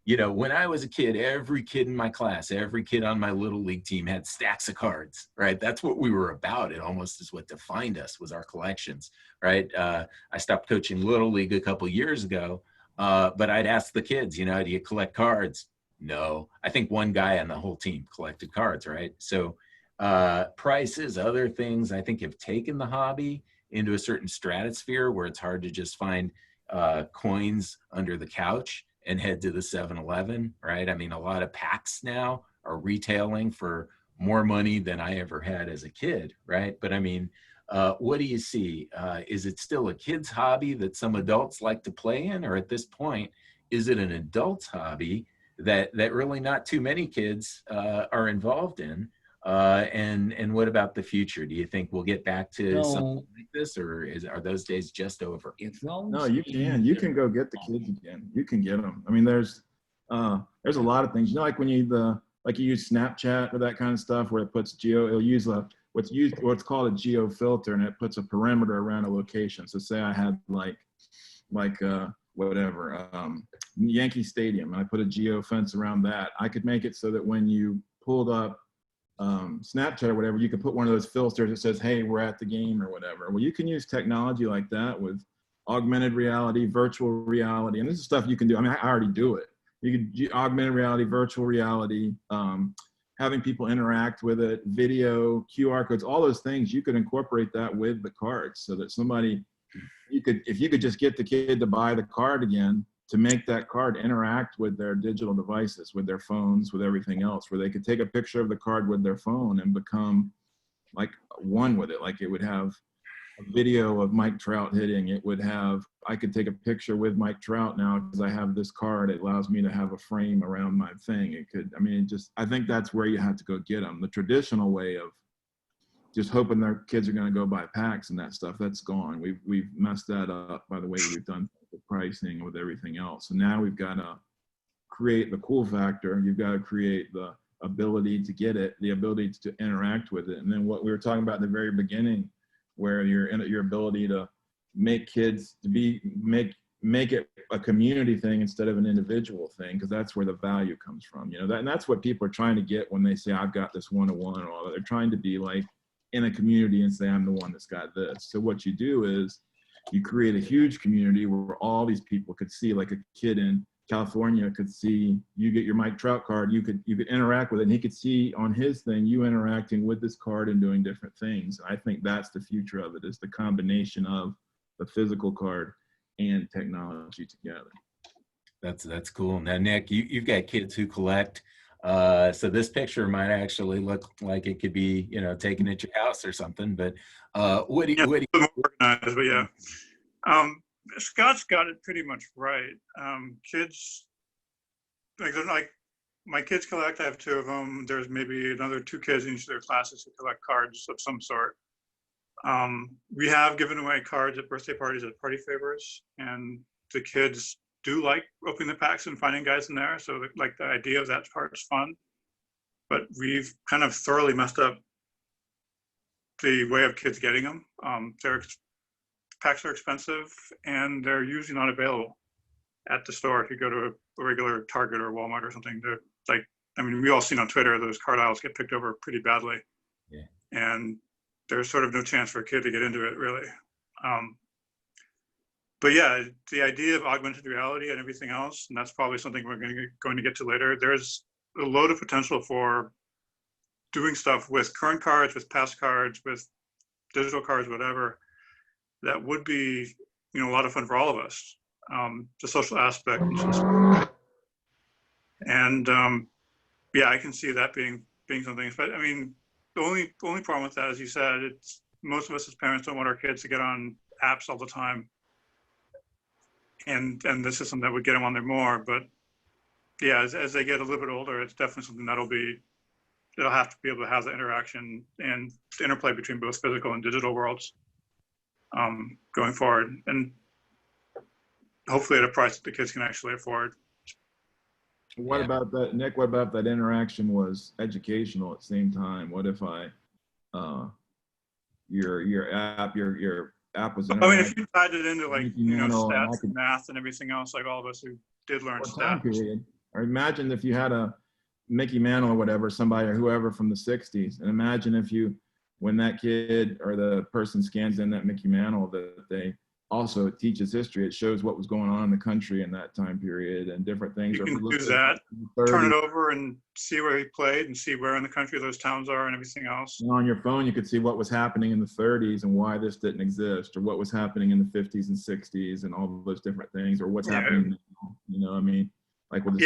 you know, when I was a kid, every kid in my class, every kid on my little league team had stacks of cards, right? That's what we were about. It almost is what defined us, was our collections, right? I stopped coaching little league a couple years ago, but I'd ask the kids, you know, do you collect cards? No. I think one guy on the whole team collected cards, right? So prices, other things, I think have taken the hobby into a certain stratosphere where it's hard to just find coins under the couch and head to the 7-Eleven, right? I mean, a lot of packs now are retailing for more money than I ever had as a kid, right? But I mean, what do you see? Is it still a kid's hobby that some adults like to play in? Or at this point, is it an adult's hobby that really not too many kids are involved in? And what about the future? Do you think we'll get back to something like this, or are those days just over? No, you can go get the kids again. You can get them. I mean, there's a lot of things. You know, like when you use Snapchat or that kind of stuff, where it puts it'll use what's called a geo filter, and it puts a perimeter around a location. So say I had Yankee Stadium, and I put a geo fence around that. I could make it so that when you pulled up Snapchat or whatever, you could put one of those filters that says, hey, we're at the game or whatever. Well, you can use technology like that with augmented reality, virtual reality, and this is stuff you can do. I mean, I already do it. You could augmented reality, virtual reality, having people interact with it, video, QR codes, all those things. You could incorporate that with the cards so that somebody, if you could just get the kid to buy the card again, to make that card interact with their digital devices, with their phones, with everything else, where they could take a picture of the card with their phone and become like one with it. Like it would have a video of Mike Trout hitting. It would have, I could take a picture with Mike Trout now because I have this card. It allows me to have a frame around my thing. It could, I mean, it just, I think that's where you have to go get them. The traditional way of just hoping their kids are going to go buy packs and that stuff, that's gone. We've messed that up by the way we've done the pricing and with everything else. So now we've got to create the cool factor. You've got to create the ability to get it, the ability to interact with it. And then what we were talking about at the very beginning, where your ability to make kids to be, make it a community thing instead of an individual thing, because that's where the value comes from. You know, and that's what people are trying to get when they say, I've got this one-to-one and all that. They're trying to be like in a community and say, I'm the one that's got this. So what you do is you create a huge community where all these people could see, like a kid in California could see, you get your Mike Trout card, you could interact with it, and he could see on his thing you interacting with this card and doing different things. I think that's the future of it, is the combination of the physical card and technology together. That's cool. Now, Nick, you've got kids who collect. So this picture might actually look like it could be, you know, taken at your house or something. But what do you? Yeah, a little more organized, but yeah. Scott's got it pretty much right. Kids, like my kids collect. I have 2 of them. There's maybe another 2 kids in each of their classes who collect cards of some sort. We have given away cards at birthday parties at party favors, and the kids do like opening the packs and finding guys in there. So like the idea of that part is fun, but we've kind of thoroughly messed up the way of kids getting them. Packs are expensive and they're usually not available at the store. If you go to a regular Target or Walmart or something, they're like, I mean, we all seen on Twitter, those card aisles get picked over pretty badly. Yeah. And there's sort of no chance for a kid to get into it, really. But yeah, the idea of augmented reality and everything else, and that's probably something we're going to get to later, there's a load of potential for doing stuff with current cards, with past cards, with digital cards, whatever, that would be, you know, a lot of fun for all of us. The social aspect. And yeah, I can see that being something. But I mean, the only problem with that, as you said, it's most of us as parents don't want our kids to get on apps all the time. And this is something that would get them on there more. But yeah, as they get a little bit older, it's definitely something they'll have to be able to have the interaction and the interplay between both physical and digital worlds going forward, and hopefully at a price that the kids can actually afford. What about that, Nick? What about that interaction was educational at the same time? What if your app was? I mean, if you tied it into like, you know, stats and math and everything else, like all of us who did learn stats. Period. Or imagine if you had a Mickey Mantle or whatever, somebody or whoever from the 60s, and imagine if when that kid or the person scans in that Mickey Mantle, that they also, it teaches history. It shows what was going on in the country in that time period and different things. You can do that, turn it over and see where he played and see where in the country those towns are and everything else. And on your phone, you could see what was happening in the 30s and why this didn't exist, or what was happening in the 50s and 60s and all those different things, or what's happening now, you know what I mean? Like with the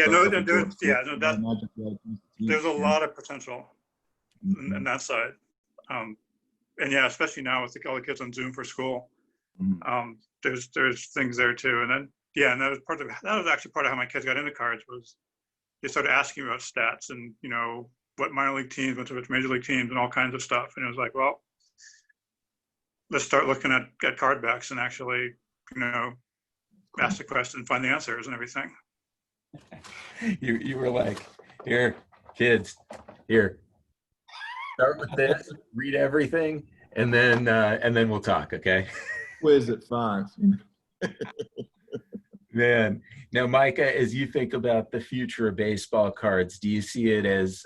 there's a lot of potential in that side. And yeah, especially now with all the kids on Zoom for school, there's things there too. And then, yeah, and that was actually part of how my kids got into cards, was they started asking about stats and, you know, what minor league teams went to which major league teams and all kinds of stuff. And it was like, well, let's start looking at card backs and actually, you know, ask the question, find the answers and everything. You were like, here, kids, here, start with this, read everything, and then we'll talk, okay? Quiz at 5. Man, now Micah, as you think about the future of baseball cards, do you see it as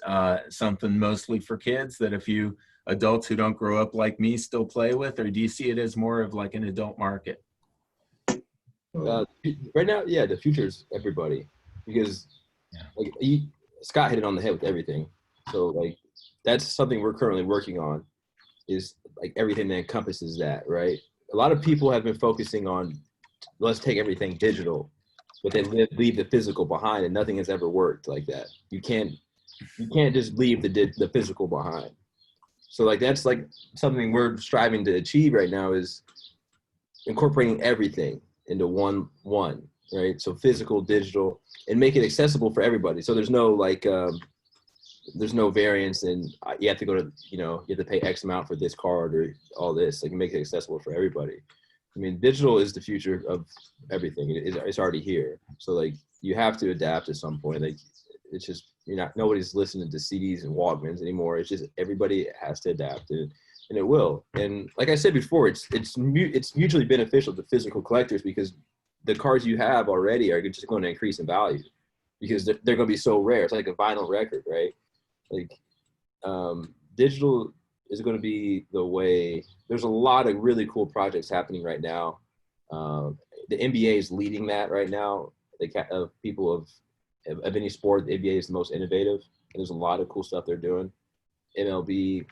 something mostly for kids that a few adults who don't grow up like me still play with, or do you see it as more of like an adult market? Right now, yeah, the future is everybody, because like Scott hit it on the head with everything. So like that's something we're currently working on, is like everything that encompasses that, right? A lot of people have been focusing on, let's take everything digital, but then leave the physical behind, and nothing has ever worked like that. You can't just leave the physical behind. So like that's like something we're striving to achieve right now, is incorporating everything into one, right? So physical, digital, and make it accessible for everybody. So there's no like there's no variance, and you have to go to, you have to pay X amount for this card or all this. Like, make it accessible for everybody. I mean, digital is the future of everything. It's already here. So like you have to adapt at some point. Like it's just, nobody's listening to CDs and Walkmans anymore. It's just everybody has to adapt, and it will. And like I said before, it's mutually beneficial to physical collectors, because the cards you have already are just going to increase in value, because they're going to be so rare. It's like a vinyl record, right? Like digital is going to be the way. There's a lot of really cool projects happening right now. The NBA is leading that right now. People of any sport, the NBA is the most innovative. And there's a lot of cool stuff they're doing. MLB,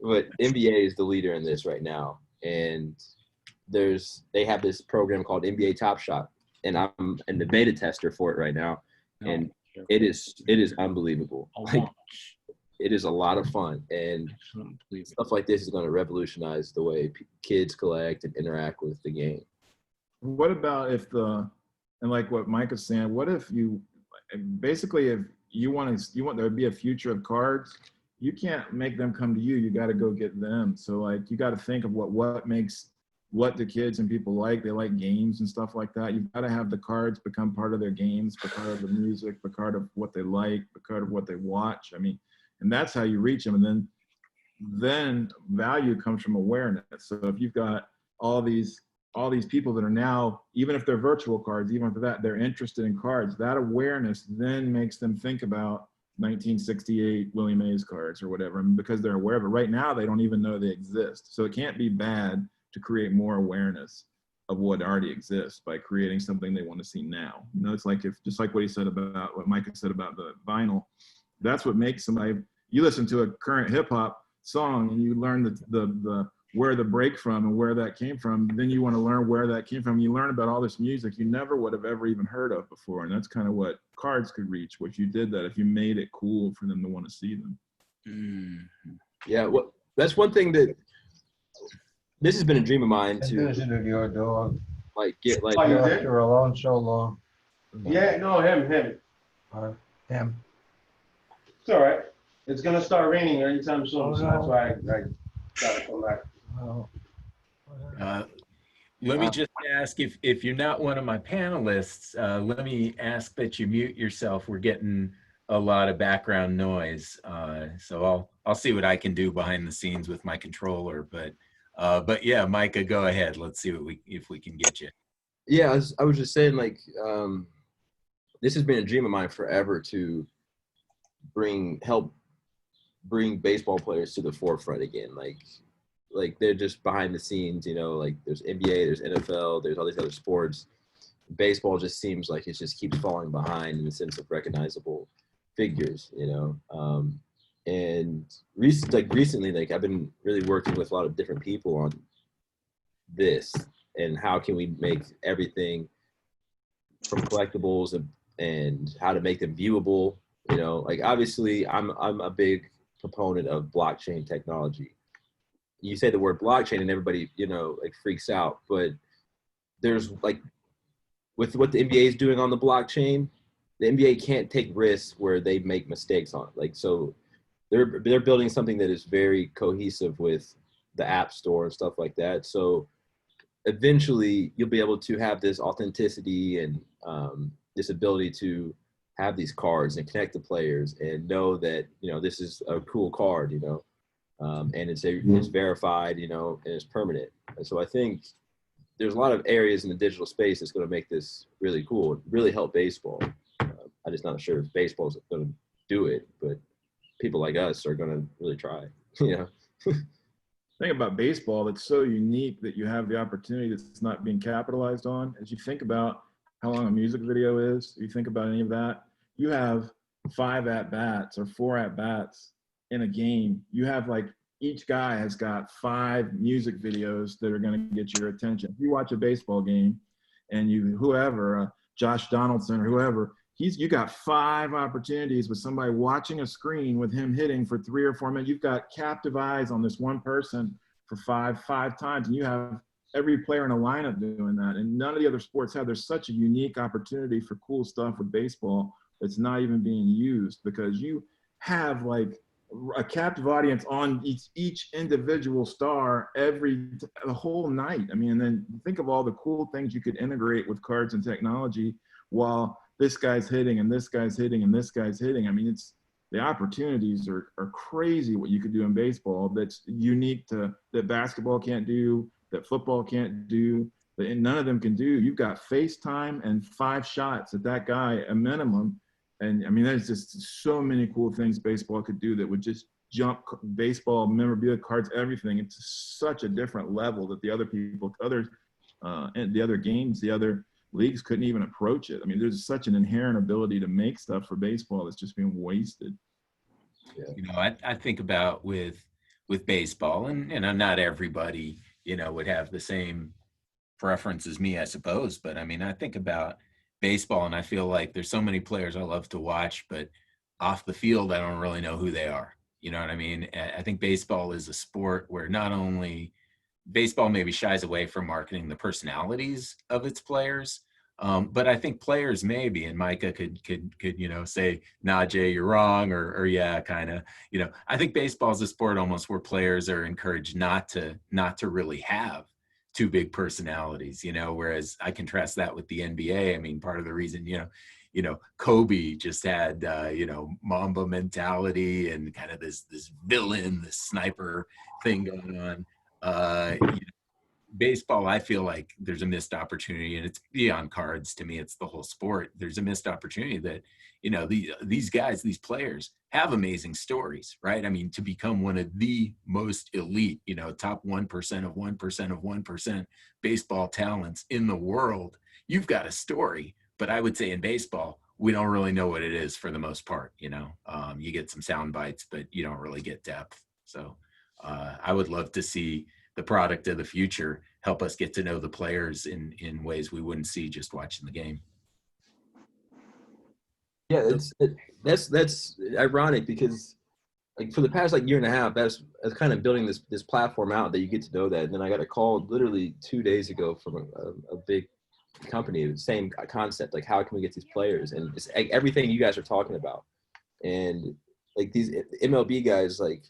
but NBA is the leader in this right now. And they have this program called NBA Top Shot, and I'm in the beta tester for it right now. And it is unbelievable. Like, it is a lot of fun, and stuff like this is going to revolutionize the way kids collect and interact with the game. What about and like what Micah's saying, what if basically if you want there to be a future of cards, you can't make them come to you. You got to go get them. So like you got to think of what makes what the kids and people like. They like games and stuff like that. You've got to have the cards become part of their games, be part of the music, be part of what they like, be part of what they watch. I mean, and that's how you reach them. And then value comes from awareness. So if you've got all these people that are now, even if they're virtual cards, even after that, they're interested in cards, that awareness then makes them think about 1968 Willie Mays cards or whatever, because they're aware of it. Right now, they don't even know they exist. So it can't be bad to create more awareness of what already exists by creating something they want to see now. It's like just like what he said about what Micah said about the vinyl. That's what makes somebody. You listen to a current hip hop song and you learn the where the break from and where that came from. Then you want to learn where that came from. You learn about all this music you never would have ever even heard of before. And that's kind of what cards could reach, if you did that, if you made it cool for them to want to see them. Yeah, well, that's one thing that this has been a dream of mine to your dog. Get Oh, you did? You're alone so long. Yeah, no, him. Him. It's all right. It's gonna start raining anytime soon, Oh, so no. that's why I gotta come back. Oh. Let me just ask, if you're not one of my panelists, let me ask that you mute yourself. We're getting a lot of background noise, so I'll see what I can do behind the scenes with my controller. But yeah, Micah, go ahead. Let's see if we can get you. Yeah, I was just saying, like, this has been a dream of mine forever to help bring baseball players to the forefront again. Like they're just behind the scenes, like there's NBA, there's NFL, there's all these other sports. Baseball just seems like it just keeps falling behind in the sense of recognizable figures, and recently, like I've been really working with a lot of different people on this and how can we make everything from collectibles and how to make them viewable. Like obviously I'm a big proponent of blockchain technology. You say the word blockchain and everybody, like freaks out, but there's like with what the NBA is doing on the blockchain, the NBA can't take risks where they make mistakes on it. Like, so they're building something that is very cohesive with the app store and stuff like that. So eventually you'll be able to have this authenticity and this ability to have these cards and connect the players and know that, this is a cool card, and it's verified, and it's permanent. And so I think there's a lot of areas in the digital space that's going to make this really cool, really help baseball. I'm just not sure if baseball is going to do it, but people like us are going to really try, thing about baseball that's so unique that you have the opportunity that's not being capitalized on. As you think about how long a music video is, you think about any of that, you have 5 at-bats or 4 at-bats in a game. You have like, each guy has got 5 music videos that are going to get your attention. If you watch a baseball game and whoever, Josh Donaldson or whoever, you got 5 opportunities with somebody watching a screen with him hitting for 3 or 4 minutes. You've got captive eyes on this one person for five times, and you have every player in a lineup doing that. And none of the other sports have. There's such a unique opportunity for cool stuff with baseball that's not even being used, because you have like a captive audience on each individual star the whole night. I mean, and then think of all the cool things you could integrate with cards and technology while this guy's hitting and this guy's hitting and this guy's hitting. I mean, the opportunities are crazy what you could do in baseball that's unique that basketball can't do, that football can't do, that none of them can do. You've got FaceTime and 5 shots at that guy a minimum. And I mean, there's just so many cool things baseball could do that would just jump baseball memorabilia, cards, everything. It's such a different level that the other games, the other leagues couldn't even approach it. I mean, there's such an inherent ability to make stuff for baseball that's just being wasted. Yeah. You know, I think about with baseball, and not everybody, would have the same preference as me, I suppose. But I mean, I think about baseball and I feel like there's so many players I love to watch, but off the field, I don't really know who they are. You know what I mean? I think baseball is a sport where not only baseball maybe shies away from marketing the personalities of its players, but I think players maybe, and Micah could say, nah, Jay, you're wrong, or yeah, kind of, I think baseball is a sport almost where players are encouraged not to really have too big personalities, whereas I contrast that with the NBA. I mean, part of the reason, Kobe just had, Mamba mentality and kind of this villain, this sniper thing going on. Baseball, I feel like there's a missed opportunity, and it's beyond cards. To me, it's the whole sport. There's a missed opportunity that, these guys, these players have amazing stories, right? I mean, to become one of the most elite, top 1% of 1% of 1% baseball talents in the world, you've got a story. But I would say in baseball, we don't really know what it is for the most part. You get some sound bites, but you don't really get depth. So I would love to see the product of the future help us get to know the players in ways we wouldn't see just watching the game. Yeah, that's ironic because like for the past year and a half, that's kind of building this platform out that you get to know that. And then I got a call literally 2 days ago from a big company, the same concept, like how can we get these players, and it's everything you guys are talking about. And like these MLB guys, like,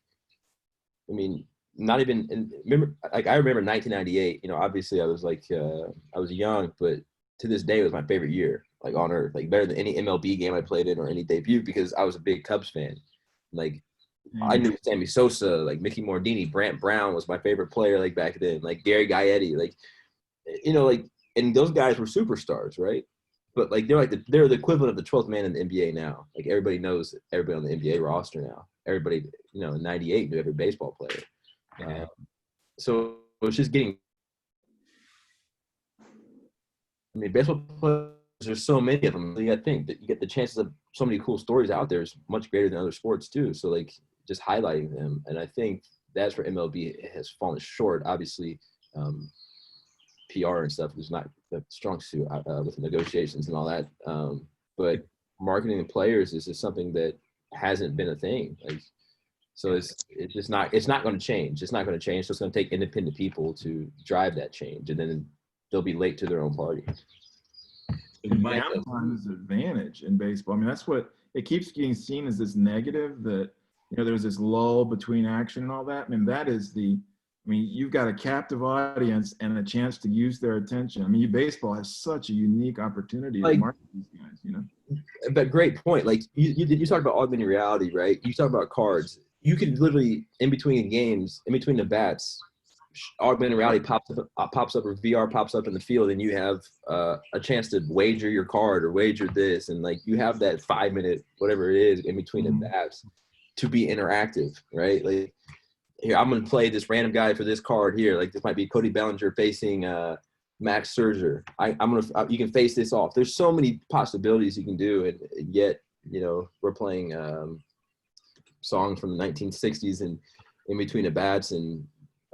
I mean, not even, and remember, like I remember 1998, obviously I was I was young, but to this day it was my favorite year, like on earth, like better than any MLB game I played in or any debut, because I was a big Cubs fan. Like I knew Sammy Sosa, like Mickey Mordini, Brant Brown was my favorite player, like back then, like Gary Gaetti, like, and those guys were superstars, right? But like they're the equivalent of the 12th man in the NBA now. Like everybody knows everybody on the NBA roster now. Everybody, in '98 knew every baseball player. So it's just getting. I mean, baseball players, there's so many of them. I think that you get the chances of so many cool stories out there is much greater than other sports too. So like just highlighting them, and I think that's where MLB has fallen short. Obviously, PR and stuff is not the strong suit with the negotiations and all that. But marketing and players is just something that hasn't been a thing. Like, so it's not going to change. It's not going to change. So it's going to take independent people to drive that change, and then they'll be late to their own party. Downtime is an advantage in baseball. I mean, that's what it keeps getting seen as this negative that, there's this lull between action and all that. I mean, you've got a captive audience and a chance to use their attention. I mean, baseball has such a unique opportunity to market these guys, But great point. Like you talk about augmented reality, right? You talk about cards. You can literally, in between games, in between the bats, augmented reality pops up, or VR pops up in the field, and you have a chance to wager your card or wager this, and like you have that 5 minute whatever it is in between the bats to be interactive, right? Like here, I'm going to play this random guy for this card here. Like this might be Cody Bellinger facing Max Scherzer. You can face this off. There's so many possibilities you can do, and yet, you know, we're playing songs from the 1960s and in between the bats and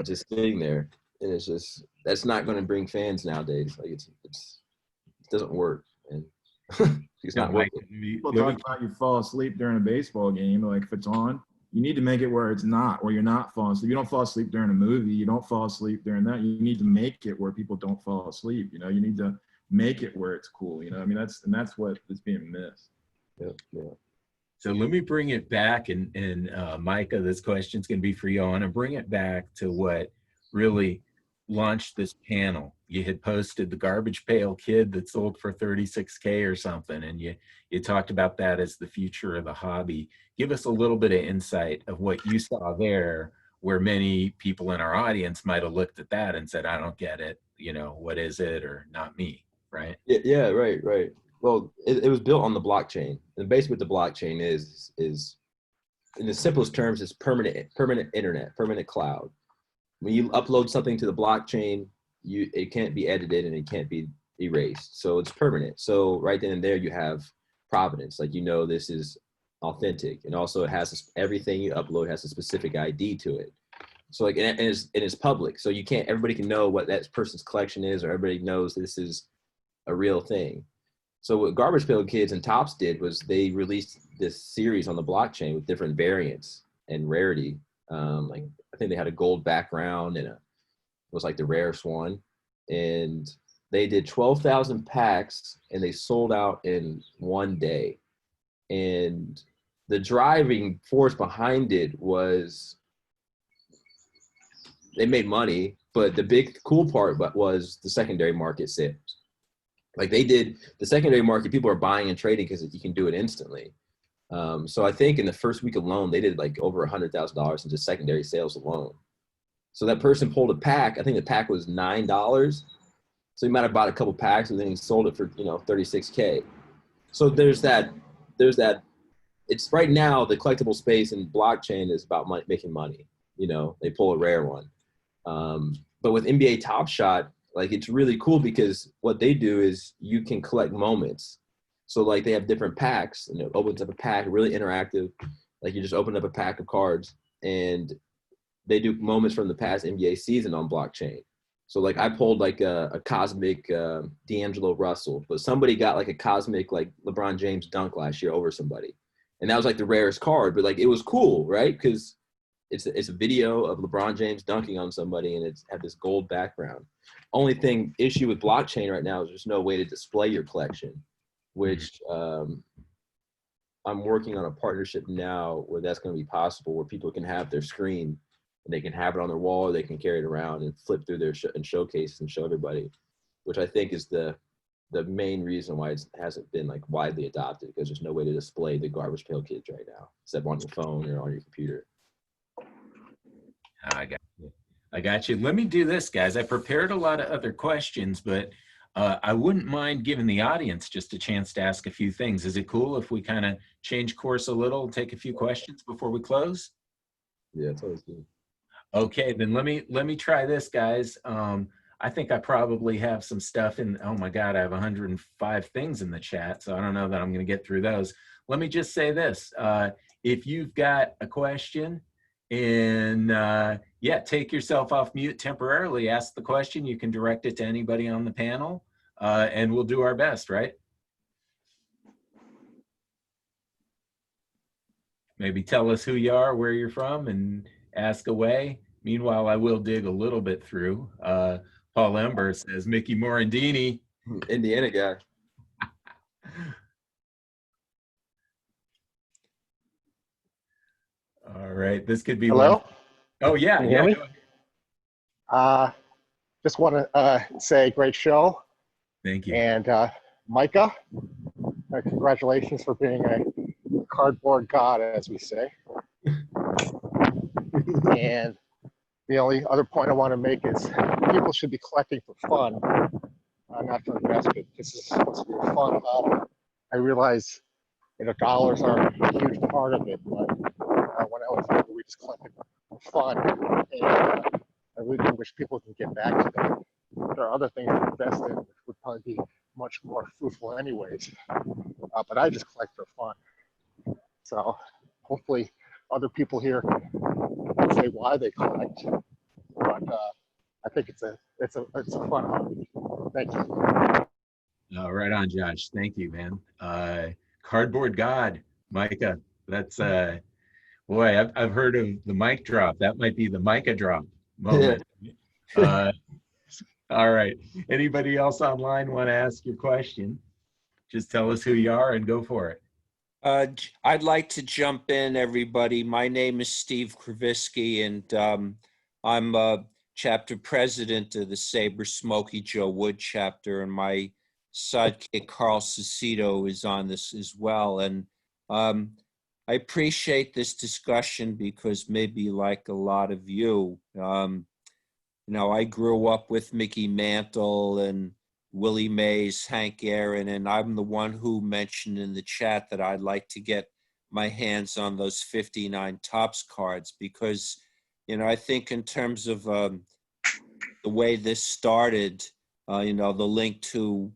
just sitting there. And it's just, that's not going to bring fans nowadays. Like it doesn't work. And it's not working. People talk about you fall asleep during a baseball game. Like if it's on, you need to make it where it's not, where you're not falling asleep. You don't fall asleep during a movie. You don't fall asleep during that. You need to make it where people don't fall asleep. You know, you need to make it where it's cool. You know, I mean, that's what is being missed. Yeah. So let me bring it back, and Micah, this question's going to be for you. I want to bring it back to what really launched this panel. You had posted the garbage pail kid that sold for $36K or something, and you talked about that as the future of the hobby. Give us a little bit of insight of what you saw there, where many people in our audience might have looked at that and said, I don't get it, you know, what is it, or not me, right? Yeah, right. Well, it was built on the blockchain. And basically what the blockchain is in the simplest terms, is permanent internet, permanent cloud. When you upload something to the blockchain, it can't be edited and it can't be erased. So it's permanent. So right then and there you have provenance. Like, you know, this is authentic. And also it has everything you upload has a specific ID to it. So like, and it's public. So everybody can know what that person's collection is, or everybody knows this is a real thing. So what Garbage Pail Kids and Topps did was they released this series on the blockchain with different variants and rarity. Like I think they had a gold background and it was like the rarest one. And they did 12,000 packs and they sold out in one day. And the driving force behind it was they made money, but the big cool part was the secondary market sales. Like they did the secondary market, people are buying and trading because you can do it instantly. So I think in the first week alone, they did like over $100,000 in just secondary sales alone. So that person pulled a pack. I think the pack was $9. So he might have bought a couple packs and then he sold it for, you know, $36K. So there's that. It's right now the collectible space and blockchain is about making money. You know, they pull a rare one. But with NBA Top Shot, like it's really cool because what they do is you can collect moments. So like they have different packs and it opens up a pack, really interactive. Like you just open up a pack of cards and they do moments from the past NBA season on blockchain. So like I pulled like a cosmic D'Angelo Russell, but somebody got like a cosmic like LeBron James dunk last year over somebody. And that was like the rarest card, but like it was cool, right? Because it's a video of LeBron James dunking on somebody and it's had this gold background. Only issue with blockchain right now is there's no way to display your collection, which I'm working on a partnership now where that's going to be possible, where people can have their screen and they can have it on their wall, or they can carry it around and flip through their and showcase and show everybody, which I think is the main reason why it hasn't been like widely adopted, because there's no way to display the Garbage Pail Kids right now, except on your phone or on your computer. I got you. Let me do this, guys. I prepared a lot of other questions, but I wouldn't mind giving the audience just a chance to ask a few things. Is it cool if we kind of change course a little, take a few questions before we close? Yeah, it's always good. Okay, then let me try this, guys. I think I probably have some stuff in. Oh my God, I have 105 things in the chat, so I don't know that I'm going to get through those. Let me just say this: if you've got a question, and yeah, take yourself off mute temporarily, ask the question. You can direct it to anybody on the panel, and we'll do our best, right? Maybe tell us who you are, where you're from, and ask away. Meanwhile, I will dig a little bit through. Paul Ember says, Mickey Morandini. Indiana guy. All right, this could be Hello? one. Oh, yeah. Can you hear me? Just want to say great show. Thank you. And Micah, congratulations for being a cardboard god, as we say. And the only other point I want to make is people should be collecting for fun, not for investment. This is supposed to be a fun hobby. I realize, you know, dollars are a huge part of it, but when I was younger, we just collected for fun. And I really wish people can get back to that. There are other things to invest in, which would probably be much more fruitful anyways. But I just collect for fun. So hopefully other people here can say why they collect. But I think it's a fun hobby. Thank you. Right on, Josh. Thank you, man. Cardboard God, Micah. That's boy, I've heard of the mic drop. That might be the Micah drop moment. All right. Anybody else online want to ask your question? Just tell us who you are and go for it. I'd like to jump in, everybody. My name is Steve Kravisky, and I'm a chapter president of the SABR Smokey Joe Wood chapter, and my sidekick Carl Cicito is on this as well. And I appreciate this discussion because maybe like a lot of you, I grew up with Mickey Mantle and Willie Mays, Hank Aaron, and I'm the one who mentioned in the chat that I'd like to get my hands on those 59 Topps cards because, I think in terms of the way this started, the link to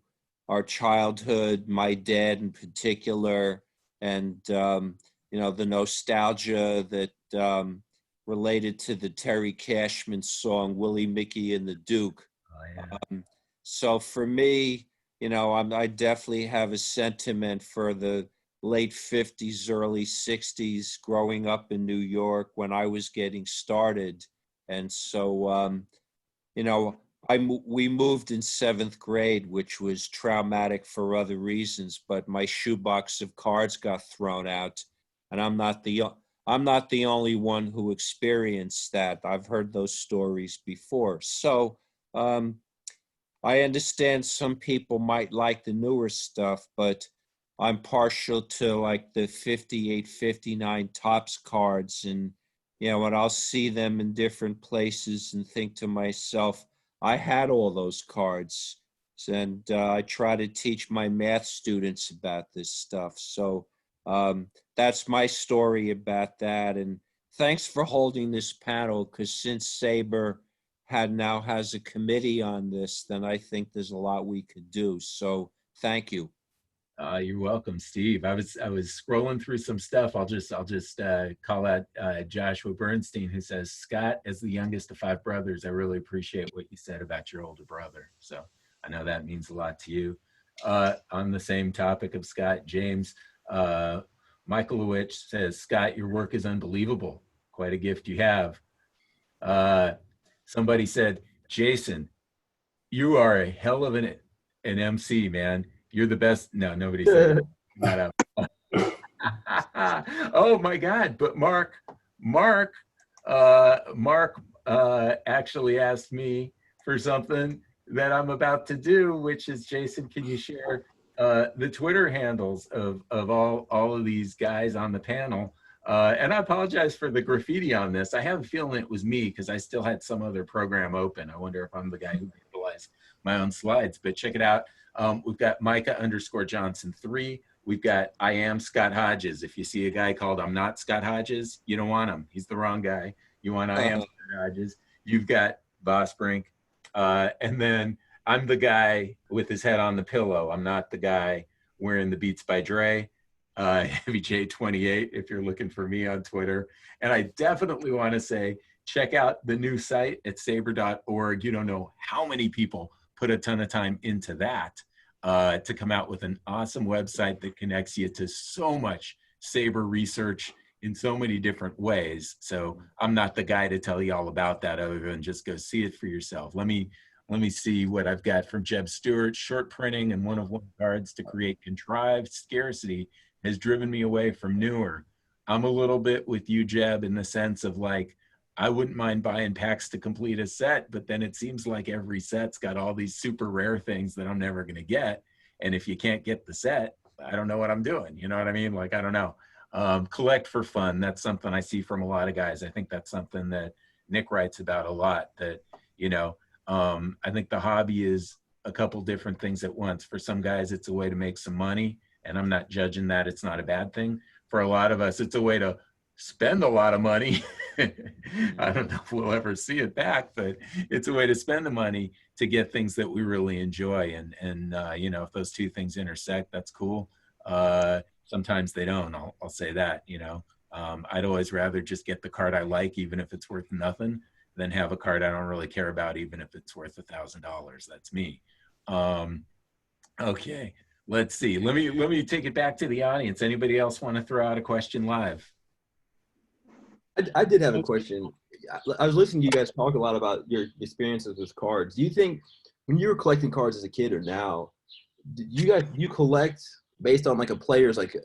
our childhood, my dad in particular, and, the nostalgia that related to the Terry Cashman song, Willie, Mickey, and the Duke. Oh, yeah. So for me, I definitely have a sentiment for the late 50s, early 60s, growing up in New York when I was getting started. And so, we moved in 7th grade, which was traumatic for other reasons, but my shoebox of cards got thrown out. And I'm not the only one who experienced that. I've heard those stories before. So, I understand some people might like the newer stuff, but I'm partial to like the 58, 59 Topps cards. And, when I'll see them in different places and think to myself, I had all those cards. And I try to teach my math students about this stuff. So that's my story about that. And thanks for holding this panel, because since SABR now has a committee on this, then I think there's a lot we could do. So thank you. You're welcome, Steve. I was scrolling through some stuff. I'll just call out Joshua Bernstein, who says, Scott, as the youngest of 5 brothers, I really appreciate what you said about your older brother. So I know that means a lot to you. On the same topic of Scott, James Michaelowicz says, Scott, your work is unbelievable. Quite a gift you have. Somebody said, Jason, you are a hell of an MC, man. You're the best. No, nobody said that. Oh my God. But Mark actually asked me for something that I'm about to do, which is, Jason, can you share the Twitter handles of all of these guys on the panel? And I apologize for the graffiti on this. I have a feeling it was me because I still had some other program open. I wonder if I'm the guy who vandalized my own slides, but check it out. We've got Micah_Johnson3. We've got I am Scott Hodges. If you see a guy called I'm not Scott Hodges, you don't want him. He's the wrong guy. You want I am Scott Hodges. You've got Vossbrink. And then I'm the guy with his head on the pillow. I'm not the guy wearing the Beats by Dre. Heavy J28 if you're looking for me on Twitter. And I definitely want to say, check out the new site at sabr.org. You don't know how many people put a ton of time into that to come out with an awesome website that connects you to so much SABR research in so many different ways. So I'm not the guy to tell you all about that other than just go see it for yourself. Let me see what I've got from Jeb Stewart. Short printing and one-of-one cards to create contrived scarcity has driven me away from newer. I'm a little bit with you, Jeb, in the sense of like, I wouldn't mind buying packs to complete a set, but then it seems like every set's got all these super rare things that I'm never going to get. And if you can't get the set, I don't know what I'm doing. You know what I mean? Like, I don't know. Collect for fun. That's something I see from a lot of guys. I think that's something that Nick writes about a lot, that, I think the hobby is a couple different things at once. For some guys, it's a way to make some money, and I'm not judging that. It's not a bad thing. For a lot of us, it's a way to spend a lot of money I don't know if we'll ever see it back, but it's a way to spend the money to get things that we really enjoy. And you know, if those two things intersect, that's cool. Sometimes they don't, I'll say that, you know. I'd always rather just get the card I like, even if it's worth nothing, than have a card I don't really care about, even if it's worth $1,000. That's me. Okay, let's see. Let me take it back to the audience. Anybody else want to throw out a question live? I did have a question. I was listening to you guys talk a lot about your experiences with cards. Do you think when you were collecting cards as a kid or now, you collect based on like a player's like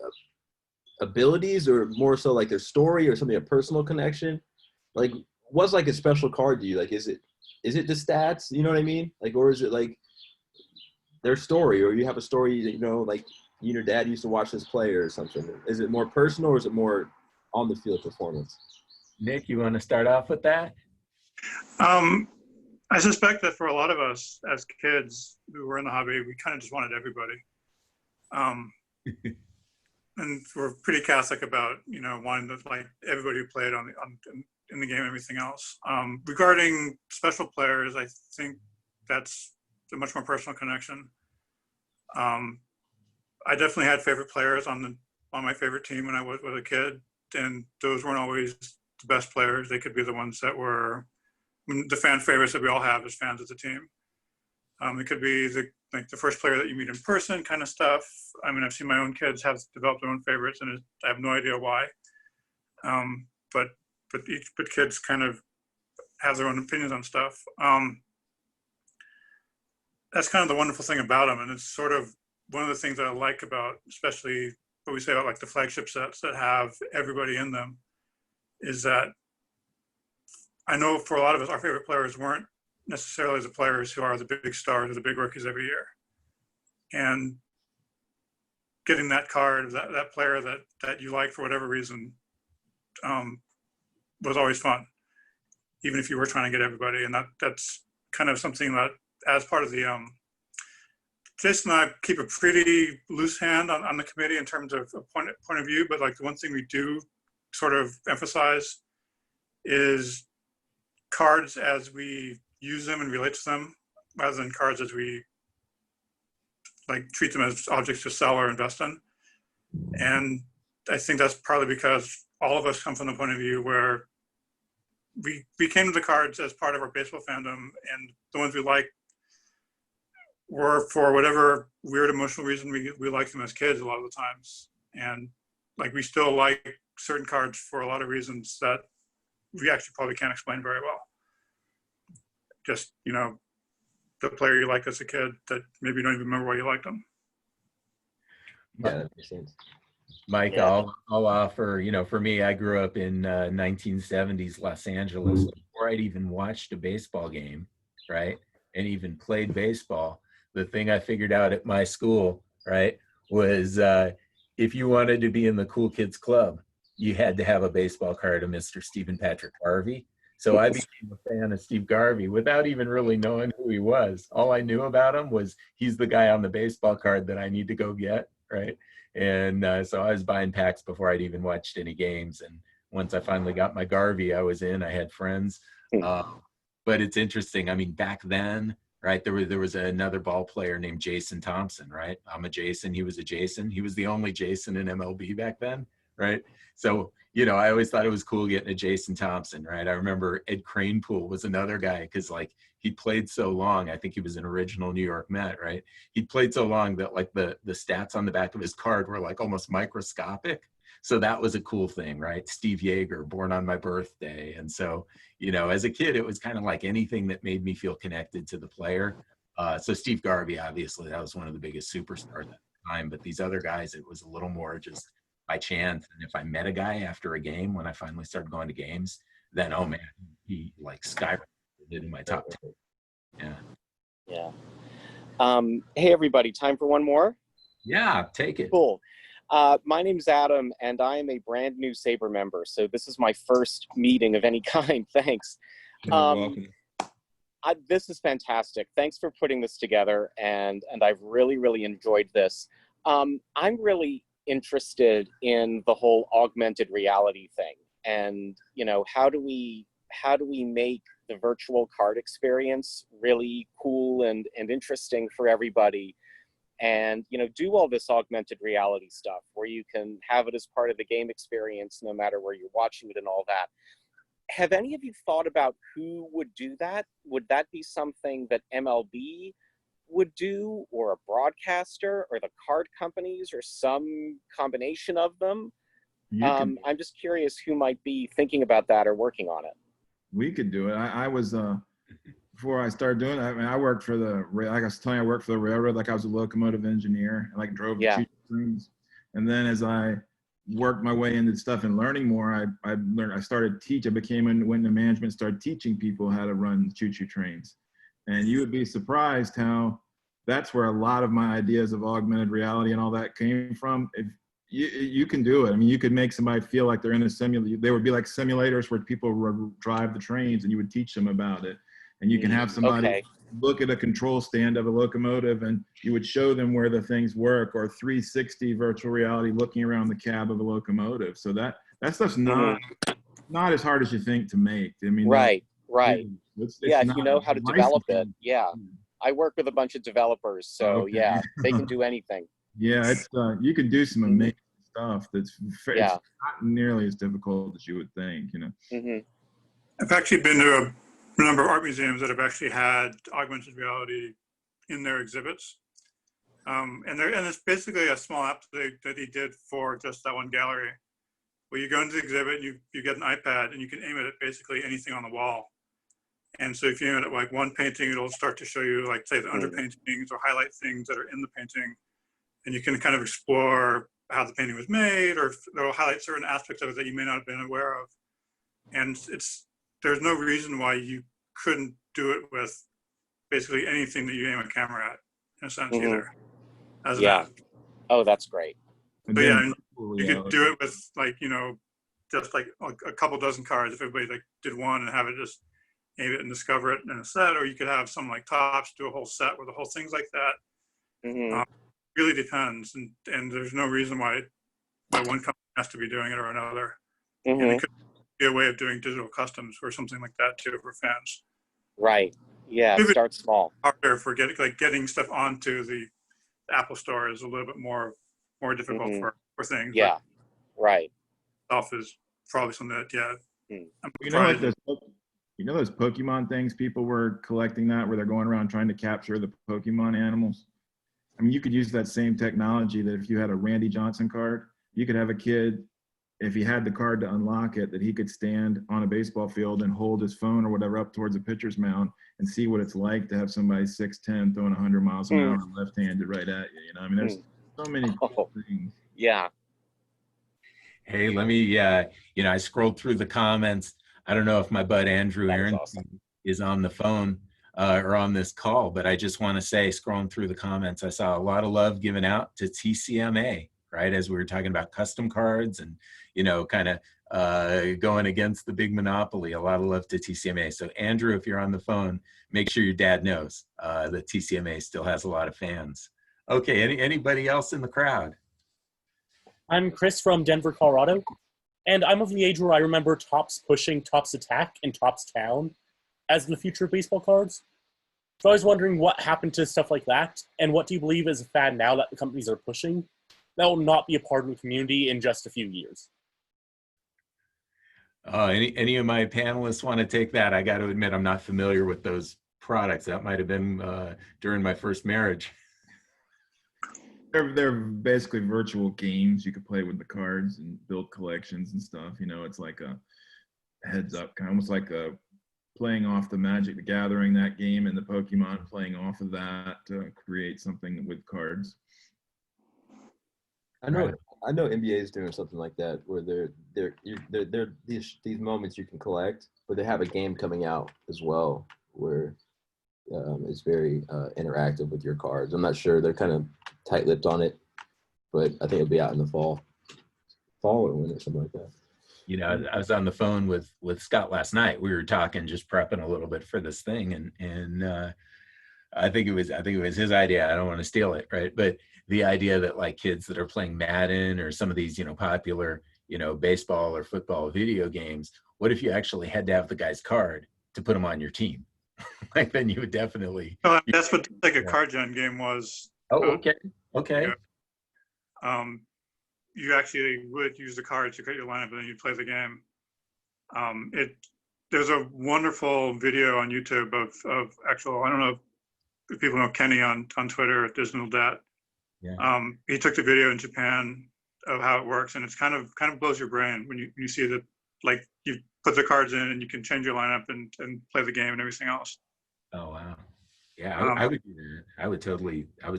abilities, or more so like their story or something, a personal connection? Like, what's like a special card to you? Like, is it the stats? You know what I mean? Like, or is it like their story, or you have a story that, you know, like you and your dad used to watch this player or something? Is it more personal, or is it more on the field performance? Nick, you want to start off with that? I suspect that for a lot of us as kids who were in the hobby, we kind of just wanted everybody. And we're pretty Catholic about, you know, wanting to like everybody who played in the game and everything else. Regarding special players, I think that's a much more personal connection. I definitely had favorite players on my favorite team when I was a kid, and those weren't always the best players. They could be the ones that were the fan favorites that we all have as fans of the team. It could be the first player that you meet in person kind of stuff. I mean, I've seen my own kids have developed their own favorites, and I have no idea why. But kids kind of have their own opinions on stuff. That's kind of the wonderful thing about them, and it's sort of one of the things that I like about, especially what we say about like the flagship sets that have everybody in them, is that I know for a lot of us, our favorite players weren't necessarily the players who are the big stars or the big rookies every year. And getting that card, that player that you like for whatever reason, was always fun, even if you were trying to get everybody. And that's kind of something that, as part of the, Jason and I keep a pretty loose hand on the committee in terms of a point of view, but like the one thing we do sort of emphasize is cards as we use them and relate to them, rather than cards as we like treat them as objects to sell or invest in. And I think that's partly because all of us come from the point of view where we came to the cards as part of our baseball fandom, and the ones we like were for whatever weird emotional reason we liked them as kids a lot of the times. And like we still like certain cards for a lot of reasons that we actually probably can't explain very well. Just, you know, the player you liked as a kid that maybe you don't even remember why you liked them. Yeah, that makes sense. Mike, Yeah. I'll offer, you know, for me, I grew up in 1970s Los Angeles. Before I'd even watched a baseball game, right, and even played baseball, the thing I figured out at my school, right, was if you wanted to be in the cool kids club, you had to have a baseball card of Mr. Stephen Patrick Garvey. So I became a fan of Steve Garvey without even really knowing who he was. All I knew about him was he's the guy on the baseball card that I need to go get, right? And so I was buying packs before I'd even watched any games. And once I finally got my Garvey, I was in. I had friends. But it's interesting. I mean, back then, right, there was another ball player named Jason Thompson, right? I'm a Jason. He was a Jason. He was the only Jason in MLB back then, right? So, you know, I always thought it was cool getting a Jason Thompson, right? I remember Ed Kranepool was another guy because, like, he played so long. I think he was an original New York Met, right? He played so long that, like, the stats on the back of his card were, like, almost microscopic. So that was a cool thing, right? Steve Yeager, born on my birthday. And so, you know, as a kid, it was kind of like anything that made me feel connected to the player. So Steve Garvey, obviously, that was one of the biggest superstars at the time. But these other guys, it was a little more just by chance. And if I met a guy after a game, when I finally started going to games, then, oh man, he like skyrocketed in my top 10. Yeah. Hey, everybody, time for one more? Yeah, take it. Cool. My name's Adam, and I am a brand new SABR member, so this is my first meeting of any kind. Thanks. Welcome. This is fantastic. Thanks for putting this together, and I've really, really enjoyed this. I'm really interested in the whole augmented reality thing. and how do we make the virtual card experience really cool and interesting for everybody, and do all this augmented reality stuff where you can have it as part of the game experience no matter where you're watching it and all that. Have any of you thought about who would do that? Would that be something that MLB would do, or a broadcaster, or the card companies, or some combination of them? I'm just curious who might be thinking about that or working on it. We could do it. I was before I started doing that. I mean, I worked for like I was telling you, I worked for the railroad. Like I was a locomotive engineer. I like drove the choo-choo trains. And then as I worked my way into stuff and learning more, I learned. I started teach. I went into management, started teaching people how to run choo-choo trains. And you would be surprised how that's where a lot of my ideas of augmented reality and all that came from. If you can do it. I mean, you could make somebody feel like they're in a simulator. They would be like simulators where people drive the trains, and you would teach them about it. And you can have somebody look at a control stand of a locomotive, and you would show them where the things work, or 360 virtual reality looking around the cab of a locomotive. So that stuff's not as hard as you think to make. I mean, right. It's if you know how to develop it. Yeah. I work with a bunch of developers, so they can do anything. Yeah, it's you can do some amazing stuff that's it's not nearly as difficult as you would think, I've actually been to a number of art museums that have actually had augmented reality in their exhibits. And it's basically a small app that he did for just that one gallery, where you go into the exhibit, you get an iPad, and you can aim it at basically anything on the wall. And so if you aim it at like one painting, it'll start to show you, like, say, the underpaintings or highlight things that are in the painting. And you can kind of explore how the painting was made, or it'll highlight certain aspects of it that you may not have been aware of. And there's no reason why you couldn't do it with basically anything that you aim a camera at, in a sense, either. As an app. Oh, that's great. But you could do it with, like, just like a couple dozen cards. If everybody like did one and have it just aim it and discover it in a set, or you could have some like Tops do a whole set where the whole thing's like that. Really depends, and there's no reason why one company has to be doing it or another. And it could be a way of doing digital customs or something like that too for fans. Right. Yeah. Start small. Harder for getting stuff onto the Apple Store is a little bit more difficult for things. Yeah. Right. Stuff is probably something that those Pokemon things people were collecting, that where they're going around trying to capture the Pokemon animals. I mean, you could use that same technology that if you had a Randy Johnson card, you could have a kid, if he had the card to unlock it, that he could stand on a baseball field and hold his phone or whatever up towards a pitcher's mound and see what it's like to have somebody 6'10" throwing 100 miles an hour left-handed right at you. I mean, there's so many cool things. Yeah. Hey, let me, I scrolled through the comments. I don't know if my bud Andrew Aaron is on the phone or on this call, but I just want to say, scrolling through the comments, I saw a lot of love given out to TCMA, right? As we were talking about custom cards and, kind of going against the big monopoly, a lot of love to TCMA. So Andrew, if you're on the phone, make sure your dad knows that TCMA still has a lot of fans. Okay, anybody else in the crowd? I'm Chris from Denver, Colorado, and I'm of the age where I remember Topps pushing Topps Attack and Topps Town as the future of baseball cards. So I was wondering what happened to stuff like that, and what do you believe is a fad now that the companies are pushing that will not be a part of the community in just a few years? Any of my panelists want to take that? I got to admit, I'm not familiar with those products. That might have been during my first marriage. They're basically virtual games. You could play with the cards and build collections and stuff. It's like a heads up, kind of almost like a playing off the Magic the Gathering, that game, and the Pokemon playing off of that to create something with cards. I know NBA is doing something like that, where they're these moments you can collect, but they have a game coming out as well where it's very interactive with your cards. I'm not sure, they're kind of tight-lipped on it, but I think it'll be out in the fall or winter, something like that. I was on the phone with Scott last night. We were talking, just prepping a little bit for this thing, and I think it was his idea. I don't want to steal it, right? But the idea that like kids that are playing Madden or some of these popular baseball or football video games. What if you actually had to have the guy's card to put him on your team? Like, then you would definitely. Well, that's what like a card gen game was. Oh, okay. Okay. You actually would use the cards to create your lineup, and then you'd play the game. There's a wonderful video on YouTube of actual, I don't know if people know Kenny on Twitter at Disney Dat. Yeah. He took the video in Japan of how it works, and it's kind of blows your brain when you see that, like, you put the cards in and you can change your lineup and play the game and everything else. Oh wow. Yeah, I would do that. I would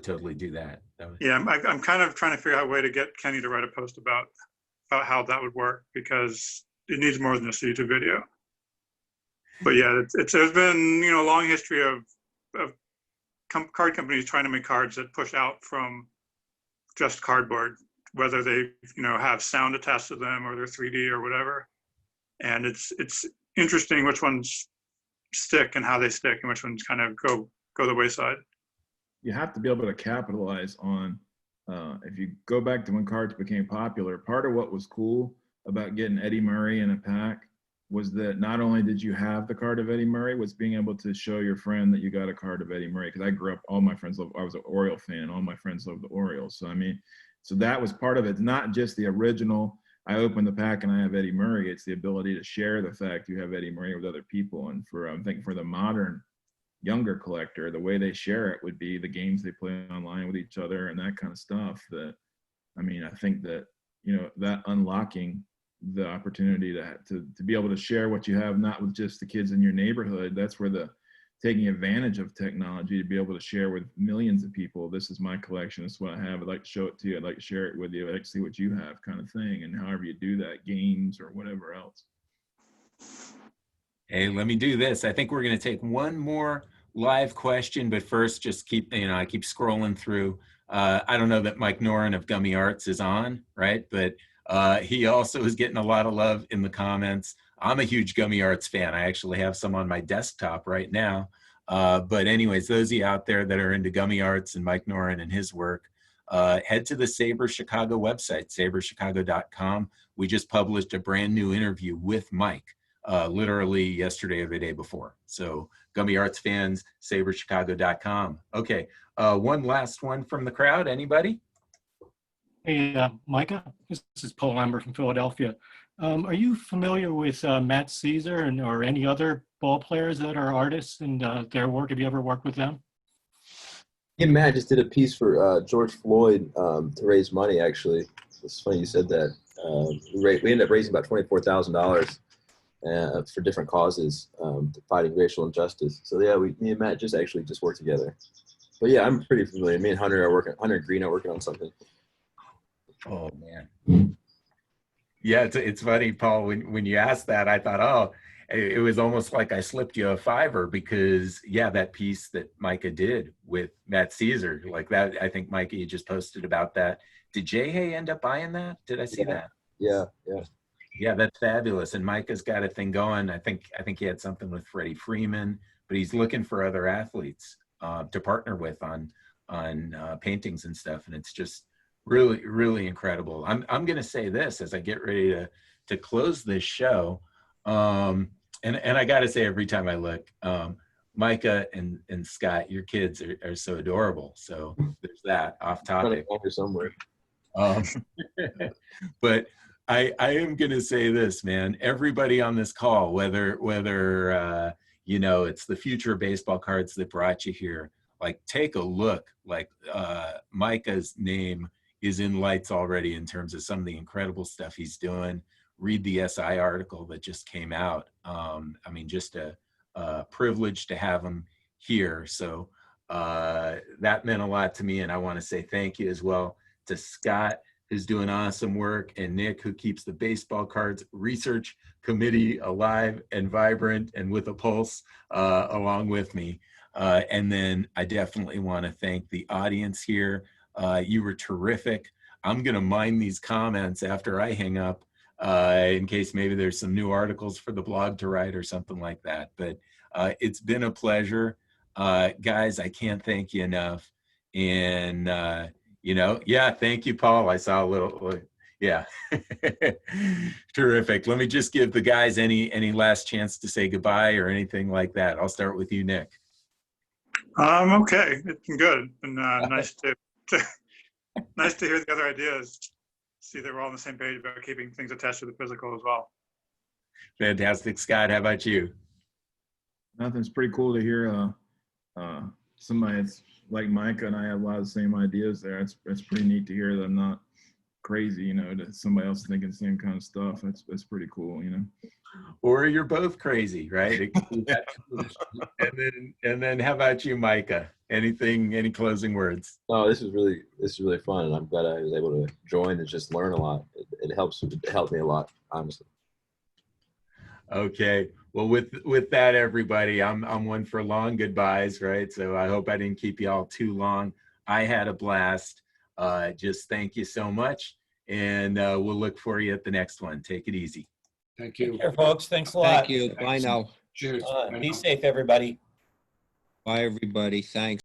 totally do that. Yeah, I'm kind of trying to figure out a way to get Kenny to write a post about how that would work, because it needs more than just a YouTube video. But yeah, there's been a long history of card companies trying to make cards that push out from just cardboard, whether they have sound attached to them or they're 3D or whatever. And it's interesting which ones stick and how they stick, and which ones kind of go the wayside. You have to be able to capitalize on, if you go back to when cards became popular, part of what was cool about getting Eddie Murray in a pack was that not only did you have the card of Eddie Murray, was being able to show your friend that you got a card of Eddie Murray. Because I grew up, all my friends loved, I was an Oriole fan, all my friends loved the Orioles. So that was part of it. It's not just the original, I open the pack and I have Eddie Murray. It's the ability to share the fact you have Eddie Murray with other people. And I'm thinking for the modern younger collector, the way they share it would be the games they play online with each other and that kind of stuff. I think that, that unlocking the opportunity to be able to share what you have, not with just the kids in your neighborhood. That's where taking advantage of technology to be able to share with millions of people. This is my collection. This is what I have. I'd like to show it to you. I'd like to share it with you. I'd like to see what you have, kind of thing. And however you do that, games or whatever else. Hey, let me do this. I think we're going to take one more live question, but first just I keep scrolling through. I don't know that Mike Noren of Gummy Arts is on, right? But he also is getting a lot of love in the comments. I'm a huge Gummy Arts fan. I actually have some on my desktop right now. But anyways, those of you out there that are into Gummy Arts and Mike Noren and his work, head to the SABR Chicago website, saberchicago.com. We just published a brand new interview with Mike, literally yesterday or the day before. So Gummy Arts fans, saberchicago.com. Okay, one last one from the crowd. Anybody? Hey, Micah, this is Paul Lambert from Philadelphia. Are you familiar with Matt Caesar or any other ball players that are artists and their work? Have you ever worked with them? Yeah, Matt just did a piece for George Floyd to raise money, actually. It's funny you said that. We ended up raising about $24,000 for different causes, fighting racial injustice. So yeah, me and Matt just worked together. But yeah, I'm pretty familiar. Me and Hunter and Green are working on something. Oh man. Yeah, it's funny, Paul, when you asked that, I thought, oh, it was almost like I slipped you a $5 because yeah, that piece that Micah did with Matt Caesar, like that, I think Micah, you just posted about that. Did Jay end up buying that? Did I see that? Yeah. Yeah, that's fabulous. And Micah's got a thing going. I think he had something with Freddie Freeman, but he's looking for other athletes to partner with on paintings and stuff. And it's just really, really incredible. I'm going to say this as I get ready to close this show. And I got to say every time I look, Micah and Scott, your kids are so adorable. So there's that off topic. Somewhere. But I am going to say this, man, everybody on this call, whether it's the future of baseball cards that brought you here, like take a look, like Micah's name is in lights already in terms of some of the incredible stuff he's doing. Read the SI article that just came out. Just a privilege to have him here. So that meant a lot to me. And I want to say thank you as well to Scott, who's doing awesome work, and Nick, who keeps the baseball cards research committee alive and vibrant and with a pulse along with me. And then I definitely want to thank the audience here. You were terrific. I'm going to mine these comments after I hang up in case maybe there's some new articles for the blog to write or something like that. But it's been a pleasure. Guys, I can't thank you enough. And, thank you, Paul. I saw a little, Yeah. Terrific. Let me just give the guys any last chance to say goodbye or anything like that. I'll start with you, Nick. Okay, it's been good. And nice to nice to hear the other ideas. See that we're all on the same page about keeping things attached to the physical as well. Fantastic. Scott, how about you? Nothing's pretty cool to hear somebody that's like Micah and I have a lot of the same ideas there. It's pretty neat to hear that I'm not crazy, that somebody else thinking the same kind of stuff. That's pretty cool, Or you're both crazy, right? and then how about you, Micah? Any closing words? Oh, this is really fun, and I'm glad I was able to join and just learn a lot. It helped me a lot, honestly. Okay. Well, with that, everybody, I'm one for long goodbyes, right? So I hope I didn't keep you all too long. I had a blast. Just thank you so much, and we'll look for you at the next one. Take it easy. Thank you. Take care, folks. Thanks a lot. Thank you. Bye now. Cheers. Be safe, everybody. Bye, everybody. Thanks.